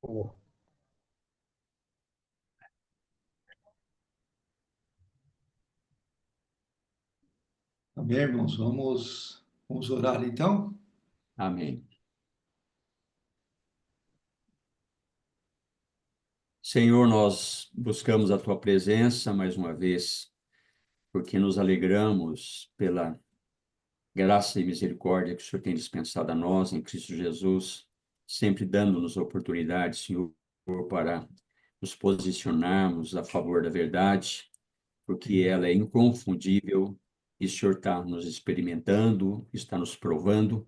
Oh, Tá bem, irmãos, vamos orar então? amém. Senhor, nós buscamos a tua presença mais uma vez, porque nos alegramos pela graça e misericórdia que o Senhor tem dispensado a nós em Cristo Jesus, sempre dando-nos oportunidade, Senhor, para nos posicionarmos a favor da verdade, porque ela é inconfundível e o Senhor está nos experimentando, está nos provando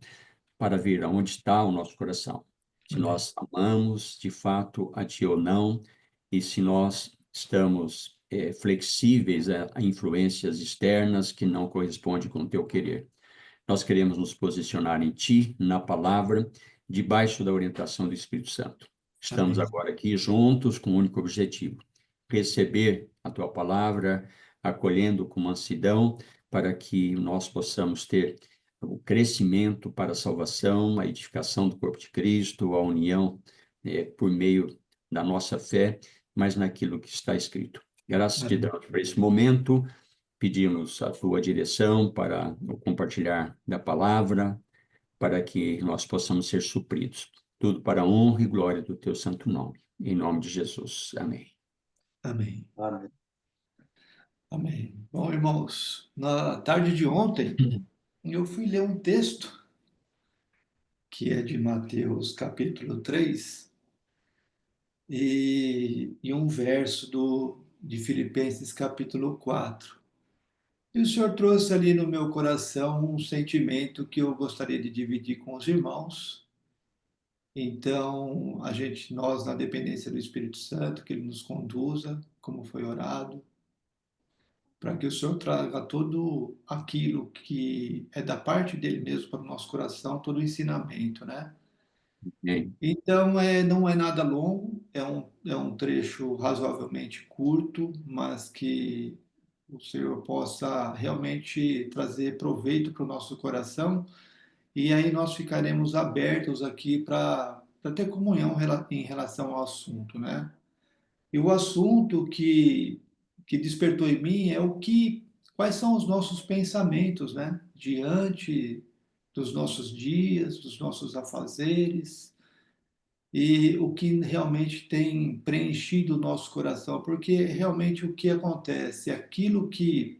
para ver aonde está o nosso coração. Se Amém. nós amamos de fato a Ti ou não, e se nós estamos flexíveis a influências externas que não correspondem com o Teu querer. Nós queremos nos posicionar em Ti, na palavra, debaixo da orientação do Espírito Santo. Estamos Amém. agora aqui juntos com um único objetivo: receber a Tua palavra, acolhendo com mansidão, para que nós possamos ter o crescimento para a salvação, a edificação do corpo de Cristo, a união por meio da nossa fé, mas naquilo que está escrito. Graças te Amém. damos por esse momento, pedimos a tua direção para o compartilhar da palavra, para que nós possamos ser supridos. Tudo para a honra e glória do teu santo nome. Em nome de Jesus. Amém. Amém. Amém. Amém. Bom, irmãos, na tarde de ontem, eu fui ler um texto que é de Mateus capítulo 3 e um verso de Filipenses capítulo 4. E o Senhor trouxe ali no meu coração um sentimento que eu gostaria de dividir com os irmãos. Então, nós, na dependência do Espírito Santo, que Ele nos conduza, como foi orado, para que o Senhor traga tudo aquilo que é da parte dele mesmo para o nosso coração, todo o ensinamento, né? Amém. Então, não é nada longo, é um trecho razoavelmente curto, mas que o Senhor possa realmente trazer proveito para o nosso coração, e aí nós ficaremos abertos aqui para ter comunhão em relação ao assunto, né? E o assunto que despertou em mim é quais são os nossos pensamentos, né? Diante dos nossos dias, dos nossos afazeres, e o que realmente tem preenchido o nosso coração, porque realmente o que acontece, aquilo que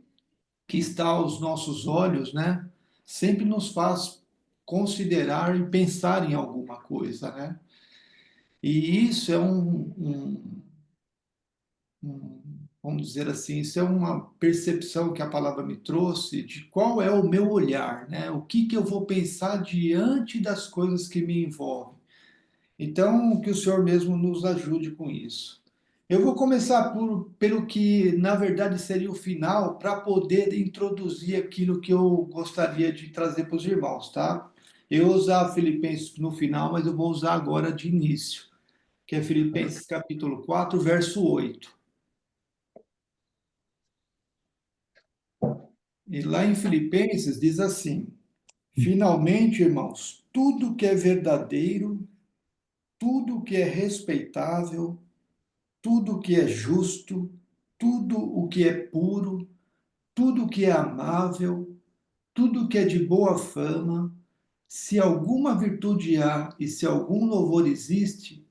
está aos nossos olhos, né? Sempre nos faz considerar e pensar em alguma coisa, né? E isso é vamos dizer assim, isso é uma percepção que a palavra me trouxe de qual é o meu olhar, né? O que eu vou pensar diante das coisas que me envolvem. Então, que o Senhor mesmo nos ajude com isso. Eu vou começar pelo que, na verdade, seria o final, para poder introduzir aquilo que eu gostaria de trazer para os irmãos, tá? Eu vou usar Filipenses no final, mas eu vou usar agora de início, que é Filipenses capítulo 4, verso 8. E lá em Filipenses diz assim: finalmente, irmãos, tudo que é verdadeiro, tudo que é respeitável, tudo que é justo, tudo o que é puro, tudo que é amável, tudo que é de boa fama, se alguma virtude há e se algum louvor existe,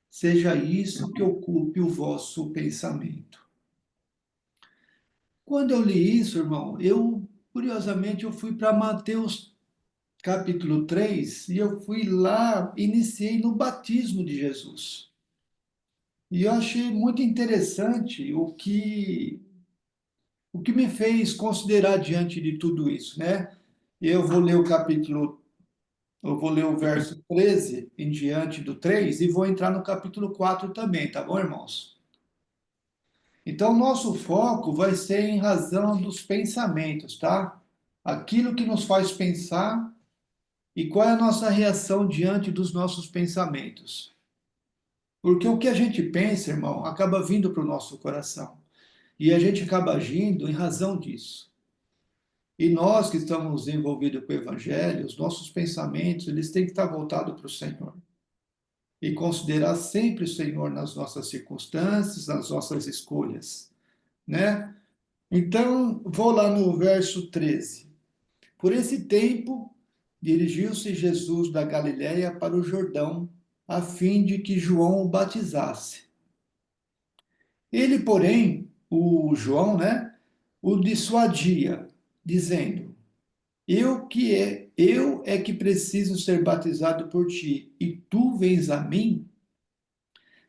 seja isso que ocupe o vosso pensamento. Quando eu li isso, irmão, curiosamente, eu fui para Mateus capítulo 3 e eu fui lá, iniciei no batismo de Jesus. E eu achei muito interessante o que me fez considerar diante de tudo isso, né? Eu vou ler o capítulo, eu vou ler o verso 13 em diante do 3 e vou entrar no capítulo 4 também, tá bom, irmãos? Então, nosso foco vai ser em razão dos pensamentos, tá? Aquilo que nos faz pensar e qual é a nossa reação diante dos nossos pensamentos. Porque o que a gente pensa, irmão, acaba vindo para o nosso coração. E a gente acaba agindo em razão disso. E nós que estamos envolvidos com o Evangelho, os nossos pensamentos, eles têm que estar voltados para o Senhor. e considerar sempre o Senhor nas nossas circunstâncias, nas nossas escolhas, né? Então, vou lá no verso 13. Por esse tempo, dirigiu-se Jesus da Galiléia para o Jordão, a fim de que João o batizasse. Ele, porém, o João, né, o dissuadia, dizendo: eu é que preciso ser batizado por ti, e tu vens a mim?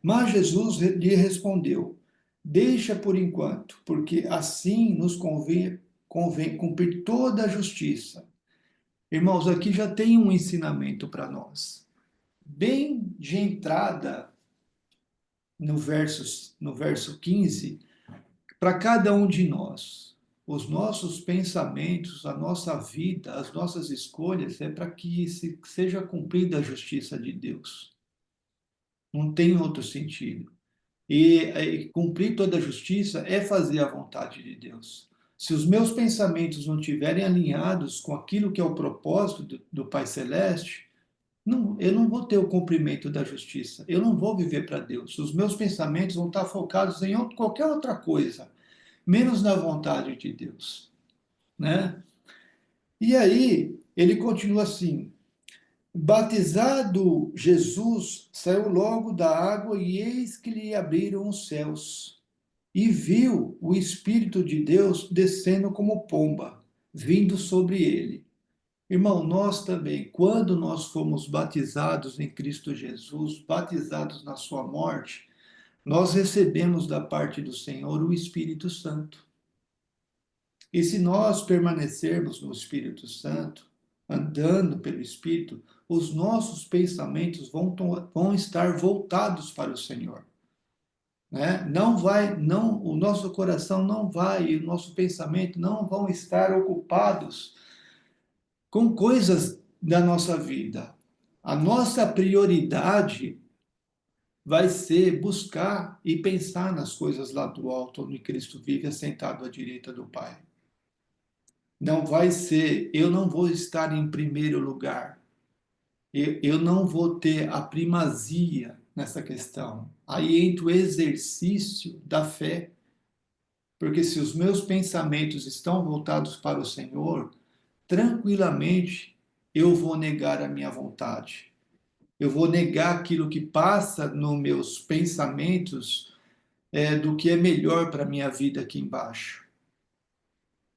Mas Jesus lhe respondeu: deixa por enquanto, porque assim nos convém cumprir toda a justiça. Irmãos, aqui já tem um ensinamento para nós. Bem de entrada, no verso 15, para cada um de nós. Os nossos pensamentos, a nossa vida, as nossas escolhas é para que seja cumprida a justiça de Deus. Não tem outro sentido. E cumprir toda a justiça é fazer a vontade de Deus. Se os meus pensamentos não estiverem alinhados com aquilo que é o propósito do Pai Celeste, não, eu não vou ter o cumprimento da justiça. Eu não vou viver para Deus. Os meus pensamentos vão estar focados em qualquer outra coisa, menos na vontade de Deus, né? E aí ele continua assim: batizado Jesus, saiu logo da água e eis que lhe abriram os céus. E viu o Espírito de Deus descendo como pomba, vindo sobre ele. Irmão, nós também, quando nós fomos batizados em Cristo Jesus, batizados na sua morte, nós recebemos da parte do Senhor o Espírito Santo. E se nós permanecermos no Espírito Santo, andando pelo Espírito, os nossos pensamentos vão estar voltados para o Senhor, né? Não vai, não, o nosso coração não vai, e o nosso pensamento não vão estar ocupados com coisas da nossa vida. A nossa prioridade vai ser buscar e pensar nas coisas lá do alto, onde Cristo vive assentado à direita do Pai. Não vai ser, eu não vou estar em primeiro lugar. Eu não vou ter a primazia nessa questão. Aí entra o exercício da fé, porque se os meus pensamentos estão voltados para o Senhor, tranquilamente eu vou negar a minha vontade. Eu vou negar aquilo que passa nos meus pensamentos do que é melhor para a minha vida aqui embaixo.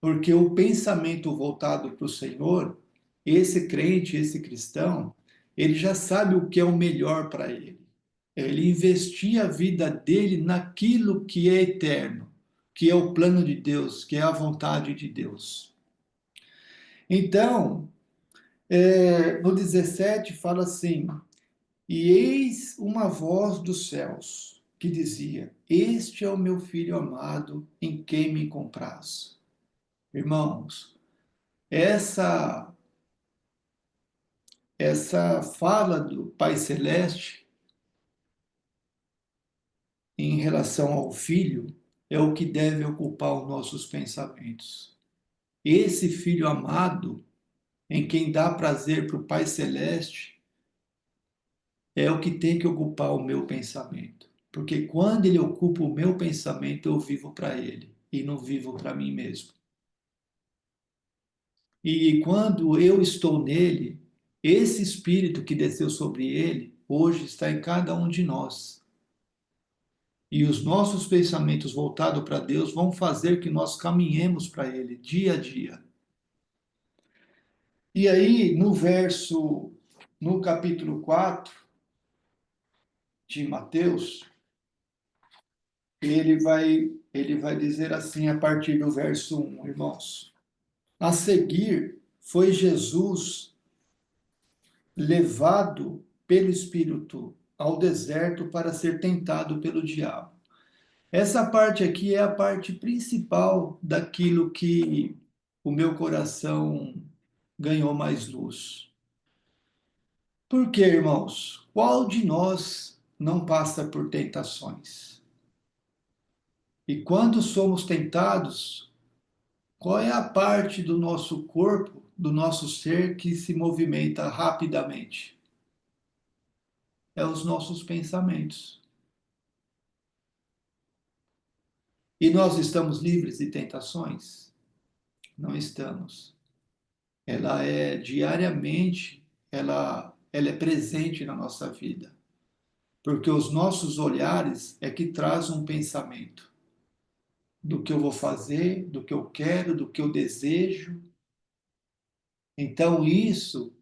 Porque o pensamento voltado para o Senhor, esse crente, esse cristão, ele já sabe o que é o melhor para ele. Ele investir a vida dele naquilo que é eterno, que é o plano de Deus, que é a vontade de Deus. Então, no 17 fala assim: e eis uma voz dos céus que dizia: este é o meu filho amado, em quem me compraz. Irmãos, essa essa fala do Pai Celeste em relação ao Filho é o que deve ocupar os nossos pensamentos. Esse Filho amado, em quem dá prazer para o Pai Celeste, é o que tem que ocupar o meu pensamento. Porque quando ele ocupa o meu pensamento, eu vivo para ele e não vivo para mim mesmo. E quando eu estou nele, esse Espírito que desceu sobre ele, hoje está em cada um de nós. E os nossos pensamentos voltados para Deus vão fazer que nós caminhemos para Ele dia a dia. E aí, no capítulo 4 de Mateus, ele vai dizer assim a partir do verso 1, irmãos. A seguir, foi Jesus levado pelo Espírito ao deserto para ser tentado pelo diabo. Essa parte aqui é a parte principal daquilo que o meu coração ganhou mais luz. Por quê, irmãos? Qual de nós não passa por tentações? E quando somos tentados, qual é a parte do nosso corpo, do nosso ser, que se movimenta rapidamente? é os nossos pensamentos. E nós estamos livres de tentações? Não estamos. Ela é diariamente, ela é presente na nossa vida. Porque os nossos olhares é que traz um pensamento do que eu vou fazer, do que eu quero, do que eu desejo. Então, isso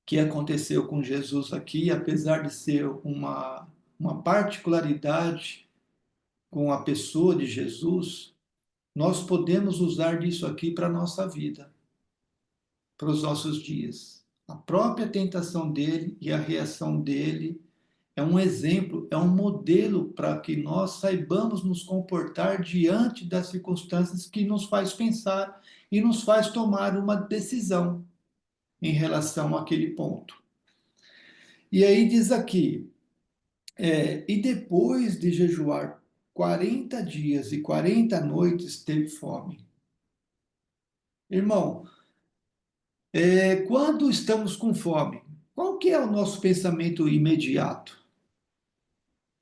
que aconteceu com Jesus aqui, apesar de ser uma particularidade com a pessoa de Jesus, nós podemos usar disso aqui para a nossa vida, para os nossos dias. A própria tentação dele e a reação dele é um exemplo, é um modelo para que nós saibamos nos comportar diante das circunstâncias que nos faz pensar e nos faz tomar uma decisão em relação àquele ponto. E aí diz aqui, e depois de jejuar 40 dias e 40 noites, teve fome. Irmão, quando estamos com fome, qual que é o nosso pensamento imediato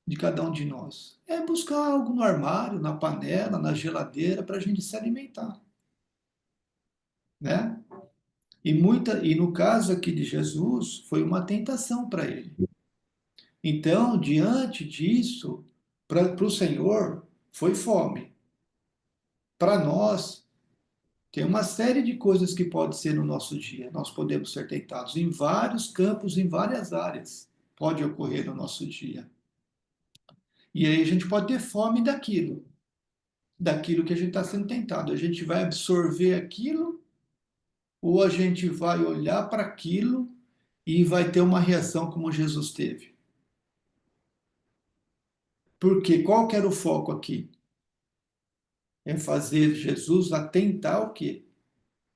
de cada um de nós? É buscar algo no armário, na panela, na geladeira, para a gente se alimentar, né? E no caso aqui de Jesus, foi uma tentação para ele. Então, diante disso, para o Senhor, foi fome. Para nós, tem uma série de coisas que pode ser no nosso dia. Nós podemos ser tentados em vários campos, em várias áreas. Pode ocorrer no nosso dia. E aí a gente pode ter fome daquilo que a gente está sendo tentado. A gente vai absorver aquilo ou a gente vai olhar para aquilo e vai ter uma reação como Jesus teve. Porque qual que era o foco aqui? É fazer Jesus atentar o quê?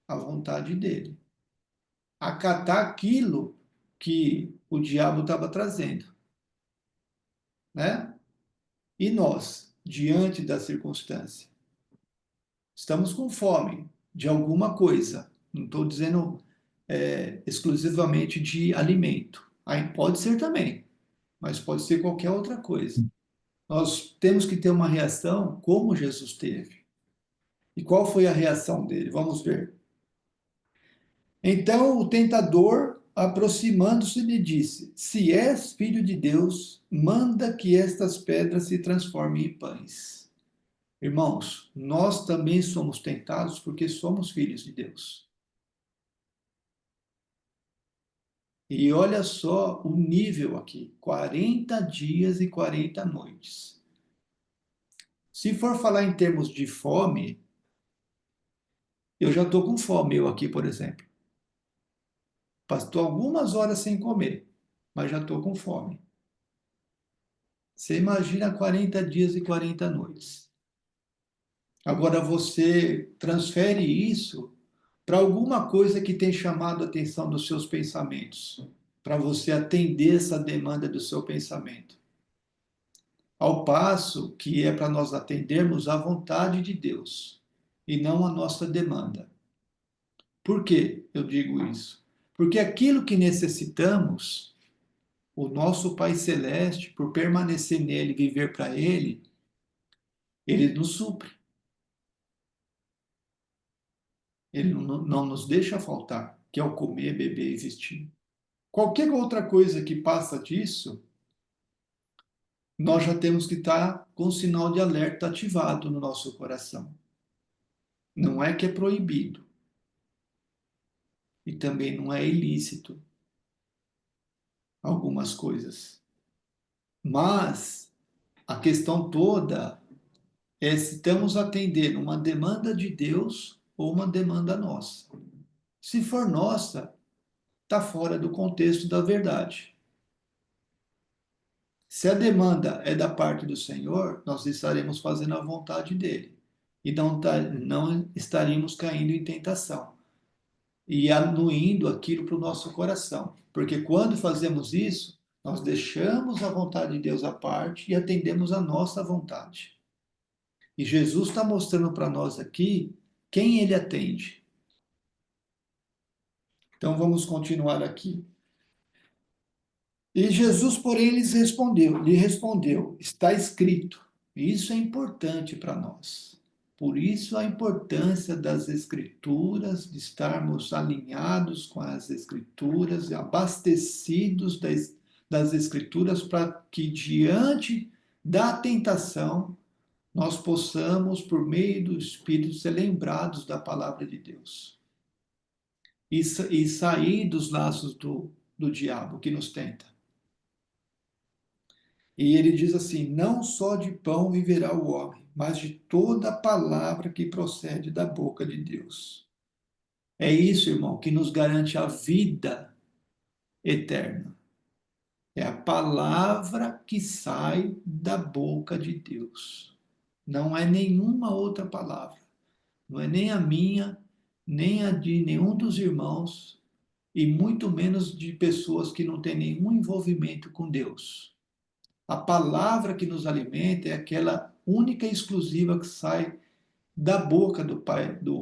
A vontade dele. Acatar aquilo que o diabo estava trazendo, né? E nós, diante da circunstância, estamos com fome de alguma coisa. Não estou dizendo exclusivamente de alimento. Aí pode ser também, mas pode ser qualquer outra coisa. Nós temos que ter uma reação como Jesus teve. E qual foi a reação dele? Vamos ver. Então o tentador, aproximando-se, lhe disse: Se és filho de Deus, manda que estas pedras se transformem em pães. Irmãos, nós também somos tentados porque somos filhos de Deus. E olha só o nível aqui: 40 dias e 40 noites. Se for falar em termos de fome, eu já estou com fome, eu aqui, por exemplo. Estou algumas horas sem comer, mas já estou com fome. Você imagina 40 dias e 40 noites. Agora você transfere isso para alguma coisa que tem chamado a atenção dos seus pensamentos, para você atender essa demanda do seu pensamento. Ao passo que é para nós atendermos à vontade de Deus e não a nossa demanda. Por que eu digo isso? Porque aquilo que necessitamos, o nosso Pai Celeste, por permanecer nele e viver para ele, ele nos supre. Ele não nos deixa faltar, que é o comer, beber e vestir. Qualquer outra coisa que passa disso, nós já temos que estar com o sinal de alerta ativado no nosso coração. Não é que é proibido e também não é ilícito algumas coisas. Mas a questão toda é se estamos atendendo uma demanda de Deus ou uma demanda nossa. Se for nossa, está fora do contexto da verdade. Se a demanda é da parte do Senhor, nós estaremos fazendo a vontade dele e não estaríamos caindo em tentação e anuindo aquilo para o nosso coração. Porque quando fazemos isso, nós deixamos a vontade de Deus à parte e atendemos a nossa vontade. E Jesus está mostrando para nós aqui quem ele atende. Então vamos continuar aqui. E Jesus, porém, lhe respondeu, está escrito. Isso é importante para nós. Por isso a importância das Escrituras, de estarmos alinhados com as Escrituras, abastecidos das Escrituras, para que diante da tentação nós possamos, por meio do Espírito, ser lembrados da palavra de Deus e sair dos laços do diabo que nos tenta. E ele diz assim: não só de pão viverá o homem, mas de toda palavra que procede da boca de Deus. É isso, irmão, que nos garante a vida eterna. É a palavra que sai da boca de Deus. Não é nenhuma outra palavra. Não é nem a minha, nem a de nenhum dos irmãos, e muito menos de pessoas que não têm nenhum envolvimento com Deus. A palavra que nos alimenta é aquela única e exclusiva que sai da boca do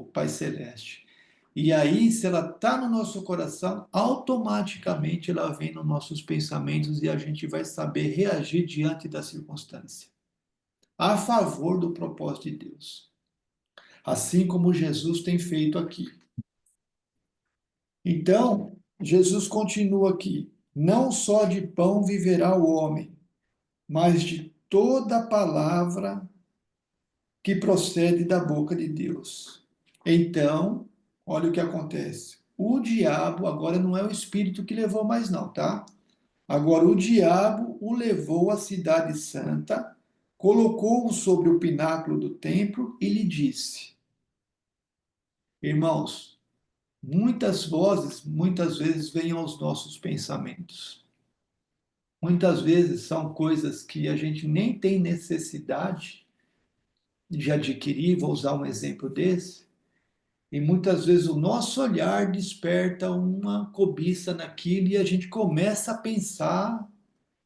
Pai Celeste. E aí, se ela está no nosso coração, automaticamente ela vem nos nossos pensamentos e a gente vai saber reagir diante da circunstância, a favor do propósito de Deus. Assim como Jesus tem feito aqui. Então, Jesus continua aqui: não só de pão viverá o homem, mas de toda palavra que procede da boca de Deus. Então, olha o que acontece. O diabo agora não é o espírito que levou mais não, tá? Agora o diabo o levou à cidade santa, colocou-o sobre o pináculo do templo e lhe disse: irmãos, muitas vozes, muitas vezes vêm aos nossos pensamentos. Muitas vezes são coisas que a gente nem tem necessidade de adquirir, vou usar um exemplo desse, e muitas vezes o nosso olhar desperta uma cobiça naquilo e a gente começa a pensar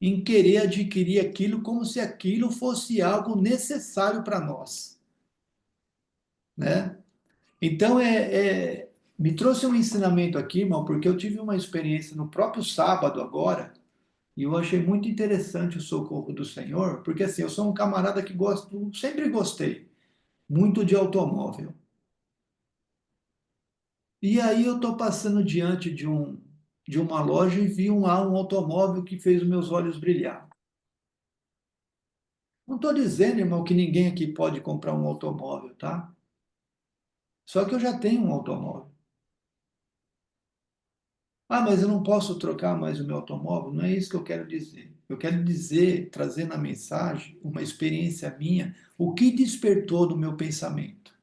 em querer adquirir aquilo como se aquilo fosse algo necessário para nós, né? Então, me trouxe um ensinamento aqui, irmão, porque eu tive uma experiência no próprio sábado agora, e eu achei muito interessante o socorro do Senhor, porque assim, eu sou um camarada que gosto, sempre gostei muito de automóvel. E aí eu estou passando diante de uma loja e vi um automóvel que fez os meus olhos brilhar. Não estou dizendo, irmão, que ninguém aqui pode comprar um automóvel, tá? Só que eu já tenho um automóvel. Ah, mas eu não posso trocar mais o meu automóvel? Não é isso que eu quero dizer. Eu quero dizer, trazer na mensagem uma experiência minha, o que despertou no meu pensamento.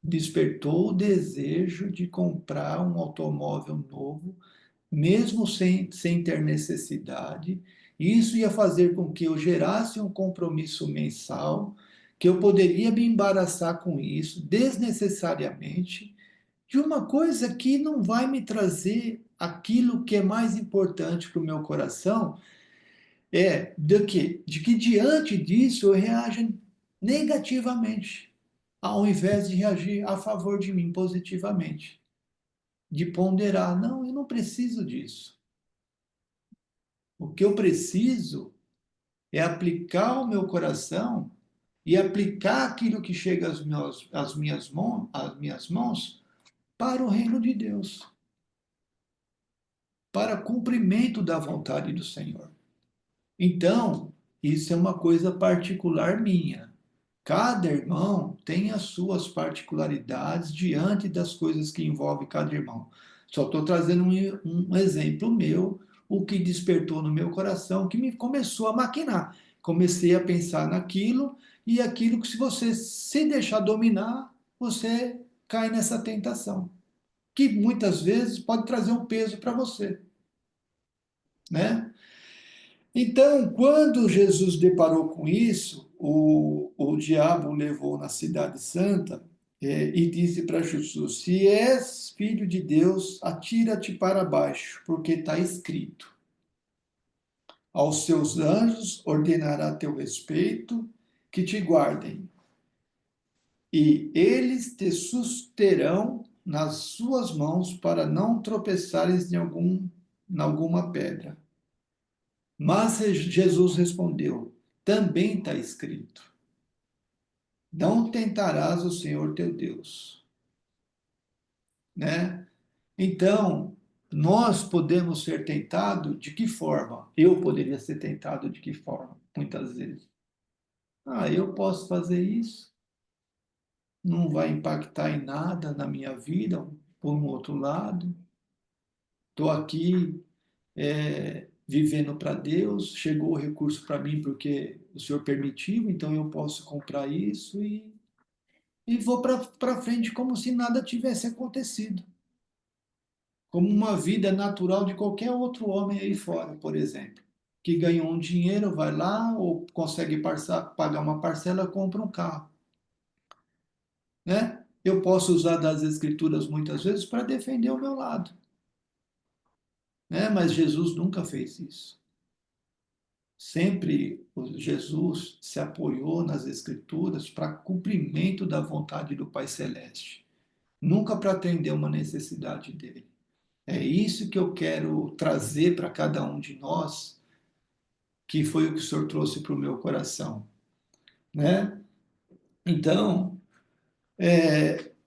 Despertou o desejo de comprar um automóvel novo, mesmo sem ter necessidade. Isso ia fazer com que eu gerasse um compromisso mensal, que eu poderia me embaraçar com isso desnecessariamente, de uma coisa que não vai me trazer aquilo que é mais importante para o meu coração, de que diante disso eu reaja negativamente, ao invés de reagir a favor de mim positivamente, de ponderar, não, eu não preciso disso. O que eu preciso é aplicar o meu coração e aplicar aquilo que chega às minhas mãos para o reino de Deus, para cumprimento da vontade do Senhor. Então, isso é uma coisa particular minha. Cada irmão tem as suas particularidades diante das coisas que envolvem cada irmão. Só estou trazendo um exemplo meu, o que despertou no meu coração, que me começou a maquinar. Comecei a pensar naquilo e aquilo que, se você se deixar dominar, você cai nessa tentação, que muitas vezes pode trazer um peso para você, né? Então, quando Jesus deparou com isso, o diabo o levou na cidade santa, e disse para Jesus: se és filho de Deus, atira-te para baixo, porque está escrito: aos seus anjos ordenará teu respeito, que te guardem, e eles te susterão nas suas mãos, para não tropeçares em algum em alguma pedra. Mas Jesus respondeu: também está escrito: não tentarás o Senhor teu Deus, né? Então, nós podemos ser tentados de que forma? Eu poderia ser tentado de que forma? Muitas vezes. Eu posso fazer isso, não vai impactar em nada na minha vida, por um outro lado. Estou aqui vivendo para Deus, chegou o recurso para mim porque o Senhor permitiu, então eu posso comprar isso e vou para frente como se nada tivesse acontecido. Como uma vida natural de qualquer outro homem aí fora, por exemplo, que ganhou um dinheiro, vai lá ou consegue pagar uma parcela, compra um carro, né? Eu posso usar das escrituras muitas vezes para defender o meu lado, né? Mas Jesus nunca fez isso. Sempre Jesus se apoiou nas escrituras para cumprimento da vontade do Pai Celeste, nunca para atender uma necessidade dele. É isso que eu quero trazer para cada um de nós, que foi o que o Senhor trouxe para o meu coração, né? Então,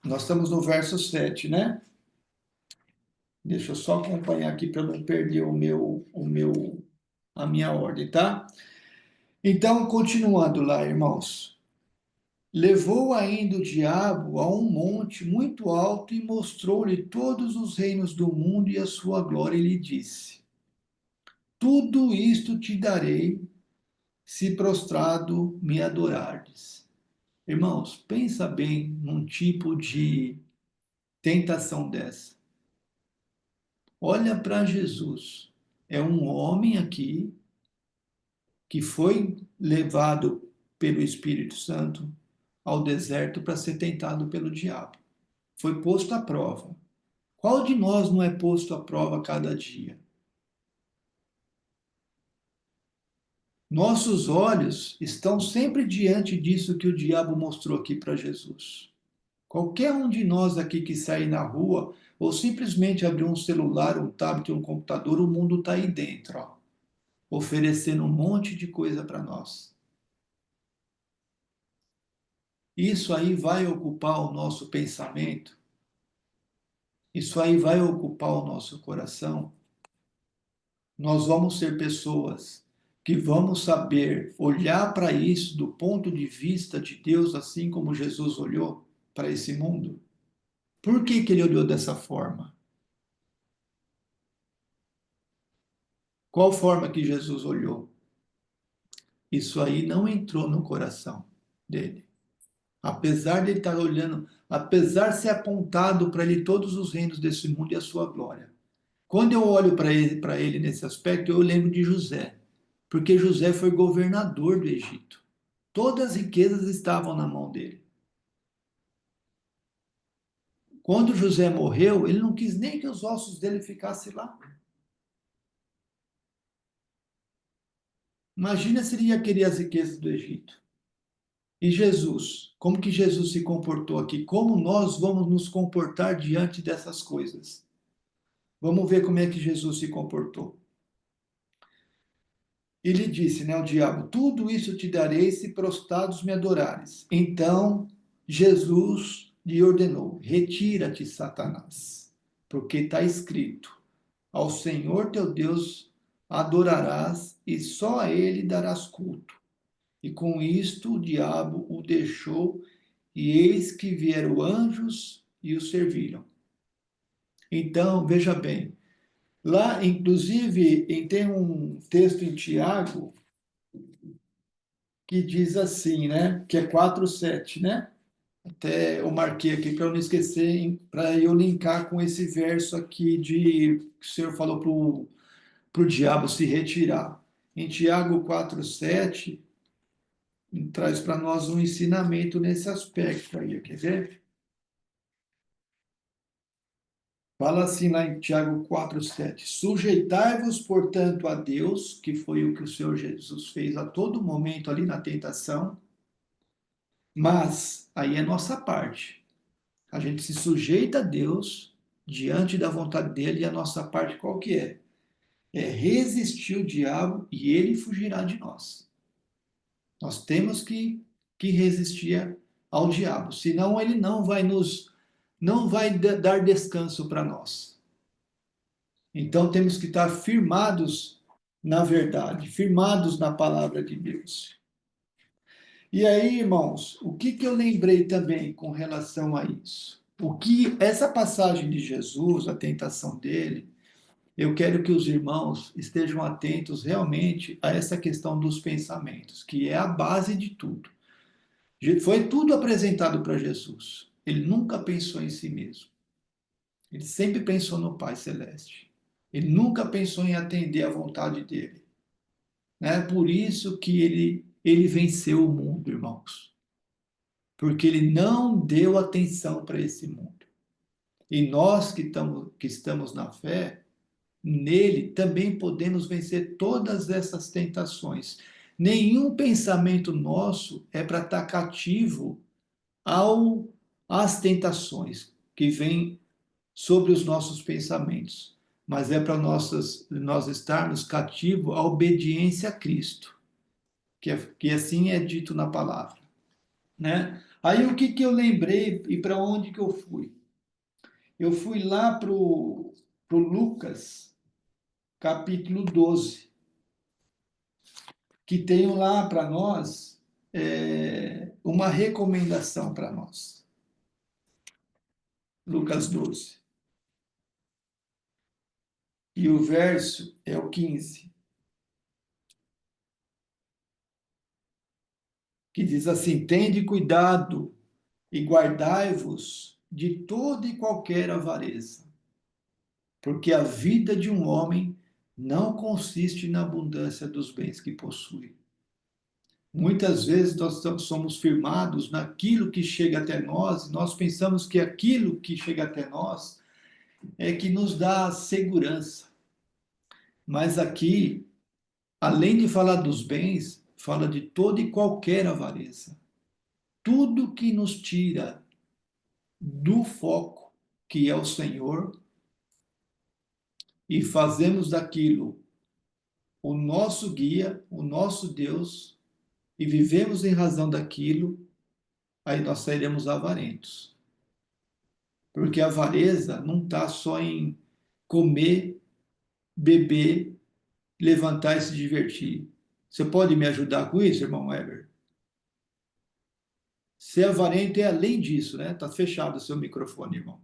nós estamos no verso 7, né? Deixa eu só acompanhar aqui para não perder a minha ordem, tá? Então, continuando lá, irmãos. Levou ainda o diabo a um monte muito alto e mostrou-lhe todos os reinos do mundo e a sua glória, e lhe disse: tudo isto te darei, se prostrado me adorardes. Irmãos, pensa bem num tipo de tentação dessa. Olha para Jesus. É um homem aqui que foi levado pelo Espírito Santo ao deserto para ser tentado pelo diabo. Foi posto à prova. Qual de nós não é posto à prova cada dia? Nossos olhos estão sempre diante disso que o diabo mostrou aqui para Jesus. Qualquer um de nós aqui que sair na rua ou simplesmente abrir um celular, um tablet, um computador, o mundo está aí dentro, ó, oferecendo um monte de coisa para nós. Isso aí vai ocupar o nosso pensamento, isso aí vai ocupar o nosso coração. Nós vamos ser pessoas que vamos saber olhar para isso do ponto de vista de Deus, assim como Jesus olhou para esse mundo. Por que ele olhou dessa forma? Qual forma que Jesus olhou? Isso aí não entrou no coração dele. Apesar de ele estar olhando, apesar de ser apontado para ele todos os reinos desse mundo e a sua glória. Quando eu olho para ele nesse aspecto, eu lembro de José, porque José foi governador do Egito. Todas as riquezas estavam na mão dele. Quando José morreu, ele não quis nem que os ossos dele ficassem lá. Imagina se ele ia querer as riquezas do Egito. E Jesus? Como que Jesus se comportou aqui? Como nós vamos nos comportar diante dessas coisas? Vamos ver como é que Jesus se comportou. Ele disse, né, o diabo, tudo isso te darei se prostrados me adorares. Então Jesus lhe ordenou, retira-te, Satanás, porque está escrito, ao Senhor teu Deus adorarás e só a ele darás culto. E com isto o diabo o deixou, e eis que vieram anjos e o serviram. Então, veja bem, lá, inclusive, tem um texto em Tiago que diz assim, né? Que é 4:7, né? Até eu marquei aqui para eu não esquecer, para eu linkar com esse verso aqui de que o Senhor falou para o diabo se retirar. Em Tiago 4:7 traz para nós um ensinamento nesse aspecto aí, quer ver? Fala assim lá em Tiago 4:7. Sujeitai-vos, portanto, a Deus, que foi o que o Senhor Jesus fez a todo momento ali na tentação, mas aí é nossa parte. A gente se sujeita a Deus diante da vontade dele e a nossa parte qual que é? é resistir o diabo e ele fugirá de nós. Nós temos que resistir ao diabo, senão ele não vai dar descanso para nós. Então temos que estar firmados na verdade, firmados na palavra de Deus. E aí, irmãos, o que eu lembrei também com relação a isso? O que essa passagem de Jesus, a tentação dele, eu quero que os irmãos estejam atentos realmente a essa questão dos pensamentos, que é a base de tudo. Foi tudo apresentado para Jesus. Ele nunca pensou em si mesmo. Ele sempre pensou no Pai Celeste. Ele nunca pensou em atender à vontade dele. Né? Por isso que ele venceu o mundo, irmãos. Porque ele não deu atenção para esse mundo. E nós que estamos na fé, nele também podemos vencer todas essas tentações. Nenhum pensamento nosso é para estar cativo às tentações que vêm sobre os nossos pensamentos, mas é para nós estarmos cativos à obediência a Cristo, que assim é dito na palavra, né? Aí o que eu lembrei e para onde que eu fui? Eu fui lá pro Lucas, capítulo 12, que tem lá para nós uma recomendação para nós. Lucas 12. E o verso é o 15, que diz assim: Tende cuidado e guardai-vos de toda e qualquer avareza, porque a vida de um homem não consiste na abundância dos bens que possui. Muitas vezes nós somos firmados naquilo que chega até nós, e nós pensamos que aquilo que chega até nós é que nos dá segurança. Mas aqui, além de falar dos bens, fala de toda e qualquer avareza. Tudo que nos tira do foco, que é o Senhor, e fazemos daquilo o nosso guia, o nosso Deus, e vivemos em razão daquilo, aí nós seremos avarentos. Porque a avareza não está só em comer, beber, levantar e se divertir. Você pode me ajudar com isso, irmão Weber? Ser avarento é além disso, né? Está fechado o seu microfone, irmão.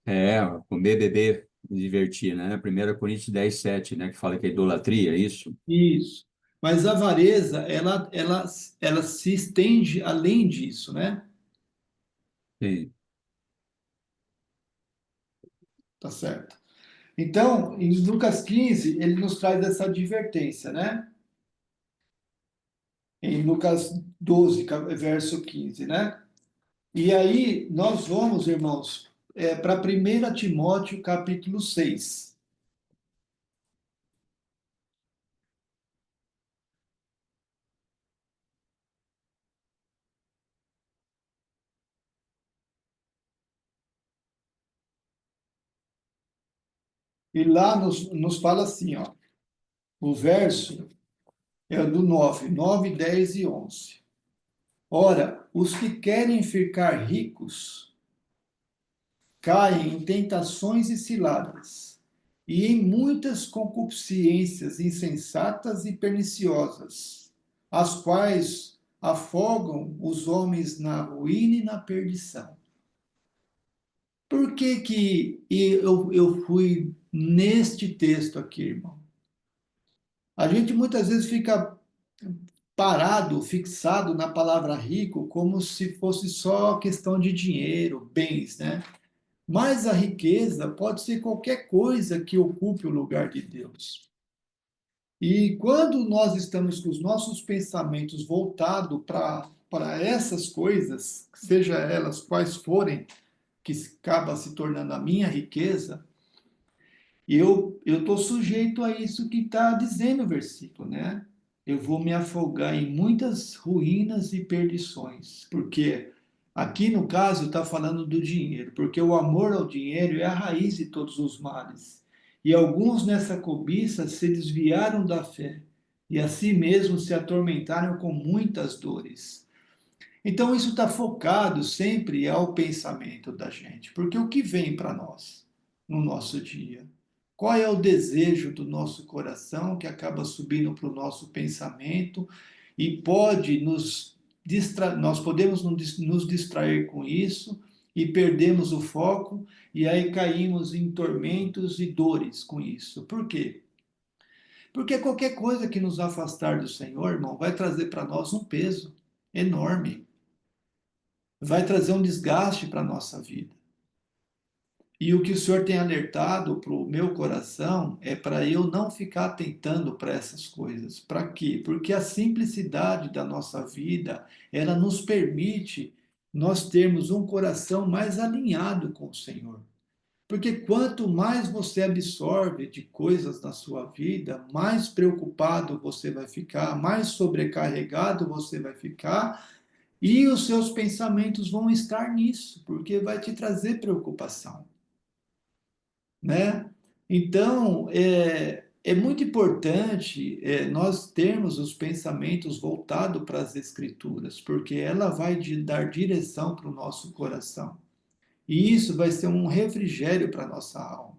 É, comer, beber, me divertir, né? 1 Coríntios 10:7, né? Que fala que é idolatria, é isso? Isso. Mas a avareza, ela se estende além disso, né? Sim. Tá certo. Então, em Lucas 15, ele nos traz essa advertência, né? Em Lucas 12, verso 15, né? E aí, nós vamos, irmãos, para 1 Timóteo, capítulo 6. E lá nos fala assim, ó, o verso é do 9, 10 e 11. Ora, os que querem ficar ricos caem em tentações e ciladas, e em muitas concupiscências insensatas e perniciosas, as quais afogam os homens na ruína e na perdição. Por que que eu fui neste texto aqui, irmão? A gente muitas vezes fica parado, fixado na palavra rico, como se fosse só questão de dinheiro, bens, né? Mas a riqueza pode ser qualquer coisa que ocupe o lugar de Deus. E quando nós estamos com os nossos pensamentos voltados para essas coisas, seja elas quais forem, que acaba se tornando a minha riqueza, eu estou sujeito a isso que está dizendo o versículo, né? Eu vou me afogar em muitas ruínas e perdições, porque Aqui, no caso, está falando do dinheiro, porque o amor ao dinheiro é a raiz de todos os males. E alguns nessa cobiça se desviaram da fé e a si mesmos se atormentaram com muitas dores. Então, isso está focado sempre ao pensamento da gente, porque o que vem para nós no nosso dia? Qual é o desejo do nosso coração que acaba subindo para o nosso pensamento e pode nós podemos nos distrair com isso e perdemos o foco e aí caímos em tormentos e dores com isso. Por quê? Porque qualquer coisa que nos afastar do Senhor, irmão, vai trazer para nós um peso enorme, vai trazer um desgaste para a nossa vida. E o que o Senhor tem alertado para o meu coração é para eu não ficar atentando para essas coisas. Para quê? Porque a simplicidade da nossa vida, ela nos permite nós termos um coração mais alinhado com o Senhor. Porque quanto mais você absorve de coisas na sua vida, mais preocupado você vai ficar, mais sobrecarregado você vai ficar, e os seus pensamentos vão estar nisso, porque vai te trazer preocupação, né? Então, é muito importante nós termos os pensamentos voltados para as Escrituras, porque ela vai dar direção para o nosso coração. E isso vai ser um refrigério para a nossa alma.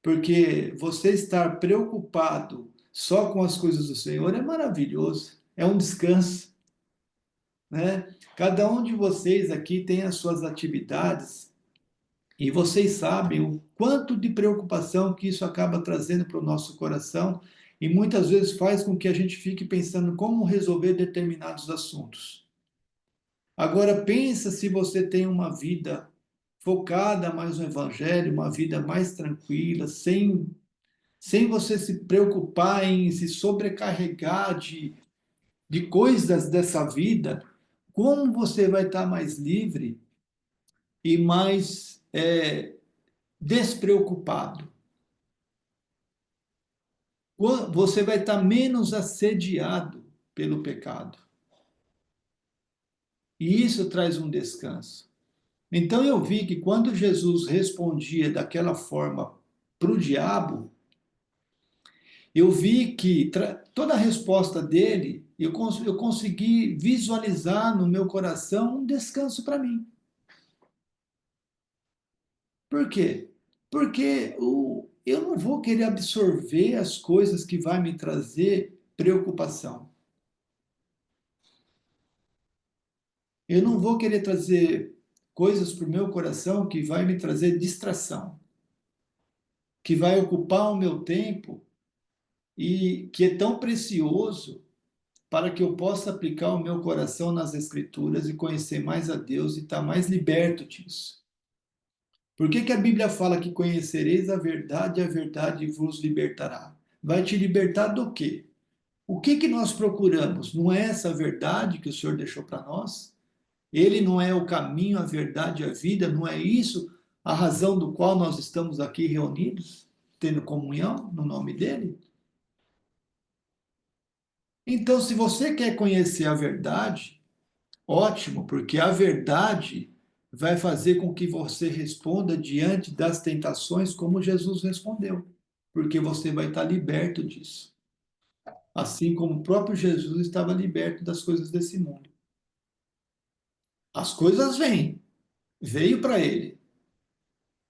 Porque você estar preocupado só com as coisas do Senhor é maravilhoso, é um descanso, né? Cada um de vocês aqui tem as suas atividades e vocês sabem o quanto de preocupação que isso acaba trazendo para o nosso coração e muitas vezes faz com que a gente fique pensando como resolver determinados assuntos. Agora pensa se você tem uma vida focada mais no evangelho, uma vida mais tranquila, sem você se preocupar em se sobrecarregar de coisas dessa vida, como você vai estar mais livre e mais despreocupado? Você vai estar menos assediado pelo pecado. E isso traz um descanso. Então eu vi que quando Jesus respondia daquela forma para o diabo, eu vi que toda a resposta dele, eu consegui visualizar no meu coração um descanso para mim. Por quê? Porque eu não vou querer absorver as coisas que vai me trazer preocupação. Eu não vou querer trazer coisas para o meu coração que vai me trazer distração, que vai ocupar o meu tempo e que é tão precioso para que eu possa aplicar o meu coração nas Escrituras e conhecer mais a Deus e estar mais liberto disso. Por que que a Bíblia fala que conhecereis a verdade vos libertará? Vai te libertar do quê? O que que nós procuramos? Não é essa verdade que o Senhor deixou para nós? Ele não é o caminho, a verdade e a vida? Não é isso a razão do qual nós estamos aqui reunidos, tendo comunhão no nome dele? Então, se você quer conhecer a verdade, ótimo, porque a verdade vai fazer com que você responda diante das tentações como Jesus respondeu, porque você vai estar liberto disso. Assim como o próprio Jesus estava liberto das coisas desse mundo. As coisas vêm, veio para ele,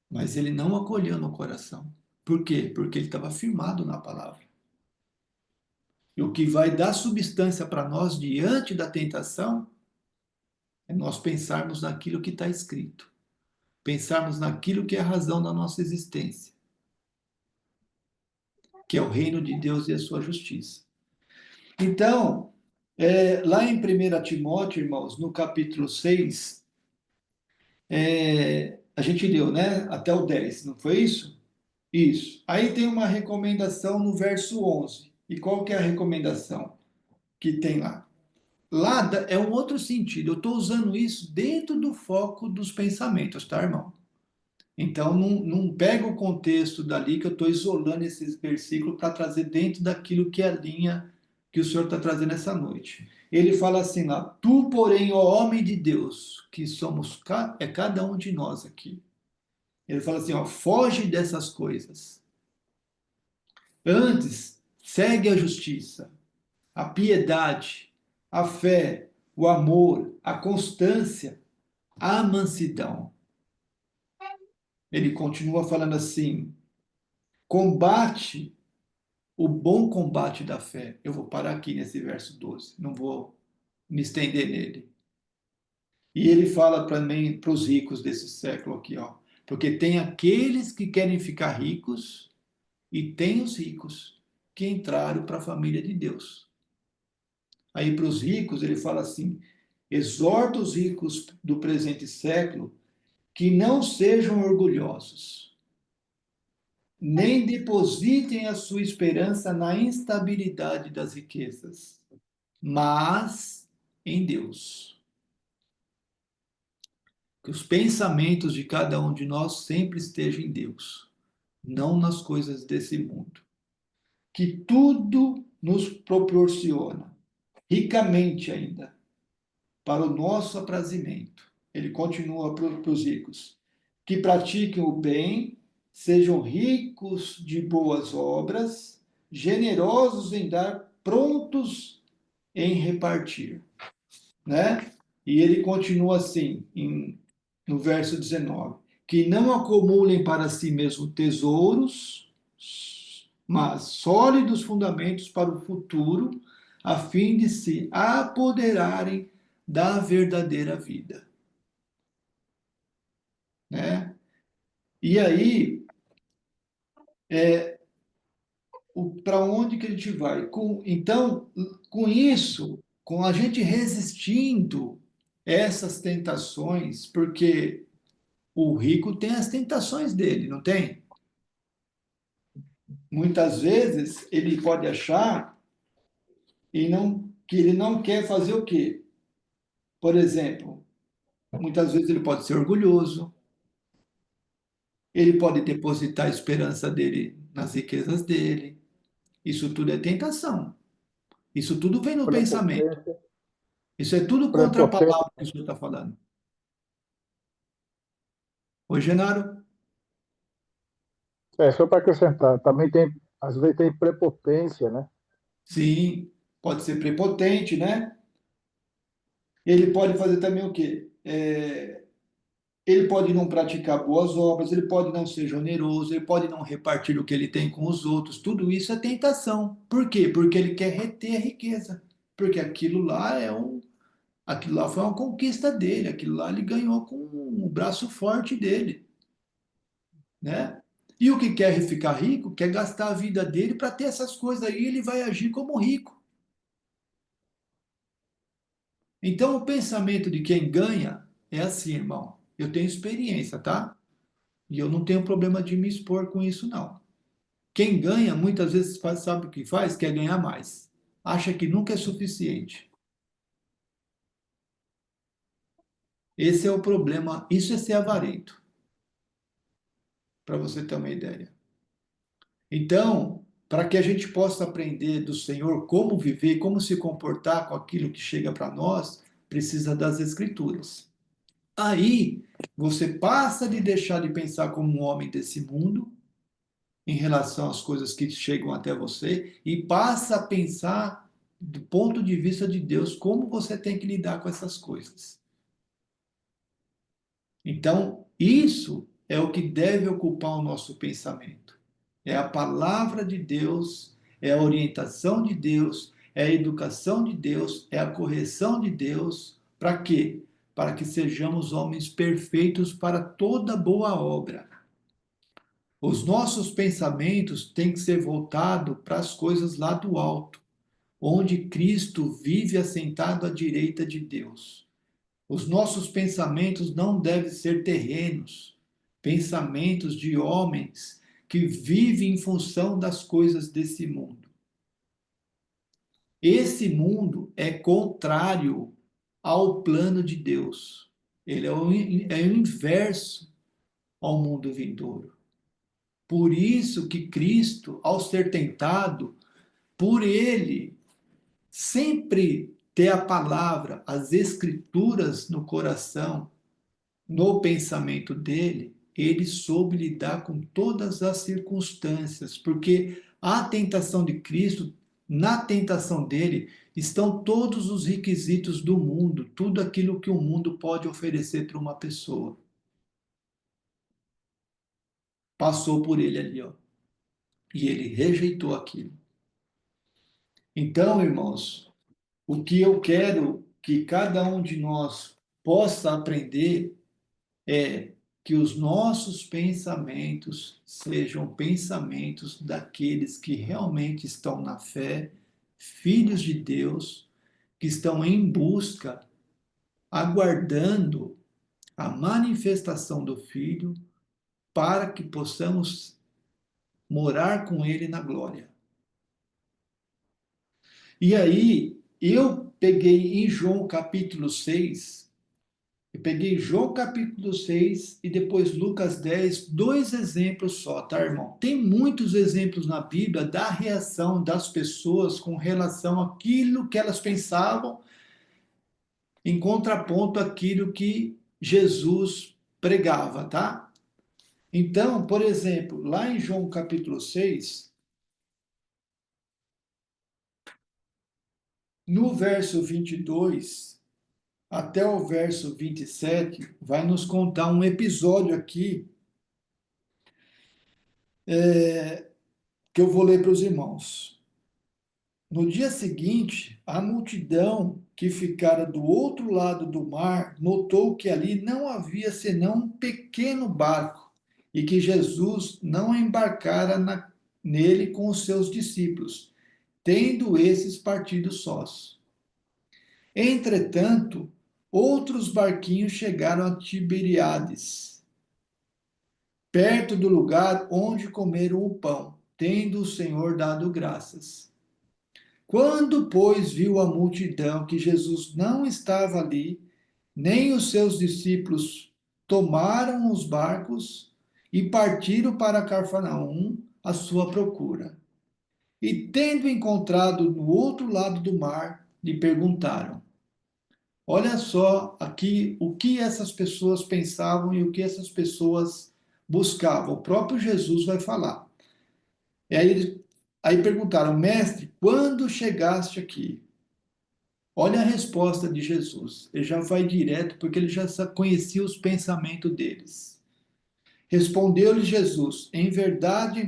mas ele não acolheu no coração. Por quê? Porque ele estava firmado na palavra. E o que vai dar substância para nós diante da tentação é nós pensarmos naquilo que está escrito, pensarmos naquilo que é a razão da nossa existência, que é o reino de Deus e a sua justiça. Então, lá em 1 Timóteo, irmãos, no capítulo 6, a gente leu, né? Até o 10, não foi isso? Isso. Aí tem uma recomendação no verso 11. E qual que é a recomendação que tem lá? Lá é um outro sentido. Eu estou usando isso dentro do foco dos pensamentos, tá, irmão? Então, não pega o contexto dali que eu estou isolando esses versículos para trazer dentro daquilo que é a linha que o Senhor está trazendo essa noite. Ele fala assim lá: tu, porém, ó homem de Deus, que somos cada um de nós aqui. Ele fala assim: ó, foge dessas coisas. Antes, segue a justiça, a piedade, a fé, o amor, a constância, a mansidão. Ele continua falando assim: combate o bom combate da fé. Eu vou parar aqui nesse verso 12, não vou me estender nele. E ele fala também para os ricos desse século aqui, ó, porque tem aqueles que querem ficar ricos e tem os ricos que entraram para a família de Deus. Aí para os ricos ele fala assim: exorta os ricos do presente século que não sejam orgulhosos, nem depositem a sua esperança na instabilidade das riquezas, mas em Deus. Que os pensamentos de cada um de nós sempre estejam em Deus, não nas coisas desse mundo. Que tudo nos proporciona, ricamente ainda, para o nosso aprazimento. Ele continua para os ricos: que pratiquem o bem, sejam ricos de boas obras, generosos em dar, prontos em repartir, né? E ele continua assim, no verso 19: que não acumulem para si mesmo tesouros, mas sólidos fundamentos para o futuro, a fim de se apoderarem da verdadeira vida, né? E aí, para onde que a gente vai? Então, com isso, com a gente resistindo essas tentações, porque o rico tem as tentações dele, não tem? Muitas vezes ele pode achar que ele não quer fazer o quê? Por exemplo, muitas vezes ele pode ser orgulhoso, ele pode depositar a esperança dele nas riquezas dele. Isso tudo é tentação. Isso tudo vem no pensamento. Prepotência, Isso é tudo contra a prepotência. palavra que o senhor está falando. Oi, Genaro? Só para acrescentar, também tem, às vezes tem prepotência, né? Sim, pode ser prepotente, né? Ele pode fazer também o quê? Ele pode não praticar boas obras, ele pode não ser generoso, ele pode não repartir o que ele tem com os outros. Tudo isso é tentação. Por quê? Porque ele quer reter a riqueza. Porque aquilo lá foi uma conquista dele, aquilo lá ele ganhou com o braço forte dele, né? E o que quer ficar rico, quer gastar a vida dele para ter essas coisas aí, ele vai agir como rico. Então, o pensamento de quem ganha é assim, irmão. Eu tenho experiência, tá? E eu não tenho problema de me expor com isso, não. Quem ganha, muitas vezes sabe o que faz? Quer ganhar mais. Acha que nunca é suficiente. Esse é o problema. Isso é ser avarento, para você ter uma ideia. Então, para que a gente possa aprender do Senhor como viver, como se comportar com aquilo que chega para nós, precisa das Escrituras. Aí, você passa de deixar de pensar como um homem desse mundo em relação às coisas que chegam até você e passa a pensar do ponto de vista de Deus como você tem que lidar com essas coisas. Então, isso é o que deve ocupar o nosso pensamento. É a palavra de Deus, é a orientação de Deus, é a educação de Deus, é a correção de Deus. Para quê? Para que sejamos homens perfeitos para toda boa obra. Os nossos pensamentos têm que ser voltados para as coisas lá do alto, onde Cristo vive assentado à direita de Deus. Os nossos pensamentos não devem ser terrenos, pensamentos de homens que vivem em função das coisas desse mundo. Esse mundo é contrário ao plano de Deus. Ele é o inverso ao mundo vindouro. Por isso que Cristo, ao ser tentado por ele, sempre ter a palavra, as escrituras no coração, no pensamento dele, ele soube lidar com todas as circunstâncias, porque a tentação de Cristo, na tentação dele, estão todos os requisitos do mundo, tudo aquilo que o mundo pode oferecer para uma pessoa. Passou por ele ali, ó, e ele rejeitou aquilo. Então, irmãos, o que eu quero que cada um de nós possa aprender é que os nossos pensamentos sejam pensamentos daqueles que realmente estão na fé, filhos de Deus, que estão em busca, aguardando a manifestação do Filho, para que possamos morar com Ele na glória. E aí, eu peguei em João capítulo 6. Eu peguei João capítulo 6 e depois Lucas 10, dois exemplos só, tá, irmão? Tem muitos exemplos na Bíblia da reação das pessoas com relação àquilo que elas pensavam, em contraponto àquilo que Jesus pregava, tá? Então, por exemplo, lá em João capítulo 6, no verso 22 até o verso 27, vai nos contar um episódio aqui que eu vou ler para os irmãos. No dia seguinte, a multidão que ficara do outro lado do mar notou que ali não havia senão um pequeno barco e que Jesus não embarcara nele com os seus discípulos, tendo esses partido sós. Entretanto, outros barquinhos chegaram a Tiberíades, perto do lugar onde comeram o pão, tendo o Senhor dado graças. Quando, pois, viu a multidão que Jesus não estava ali, nem os seus discípulos, tomaram os barcos e partiram para Cafarnaum à sua procura. E, tendo encontrado no outro lado do mar, lhe perguntaram. Olha só aqui o que essas pessoas pensavam e o que essas pessoas buscavam. O próprio Jesus vai falar. E aí perguntaram, mestre, quando chegaste aqui? Olha a resposta de Jesus. Ele já vai direto, porque ele já conhecia os pensamentos deles. Respondeu-lhe Jesus: em verdade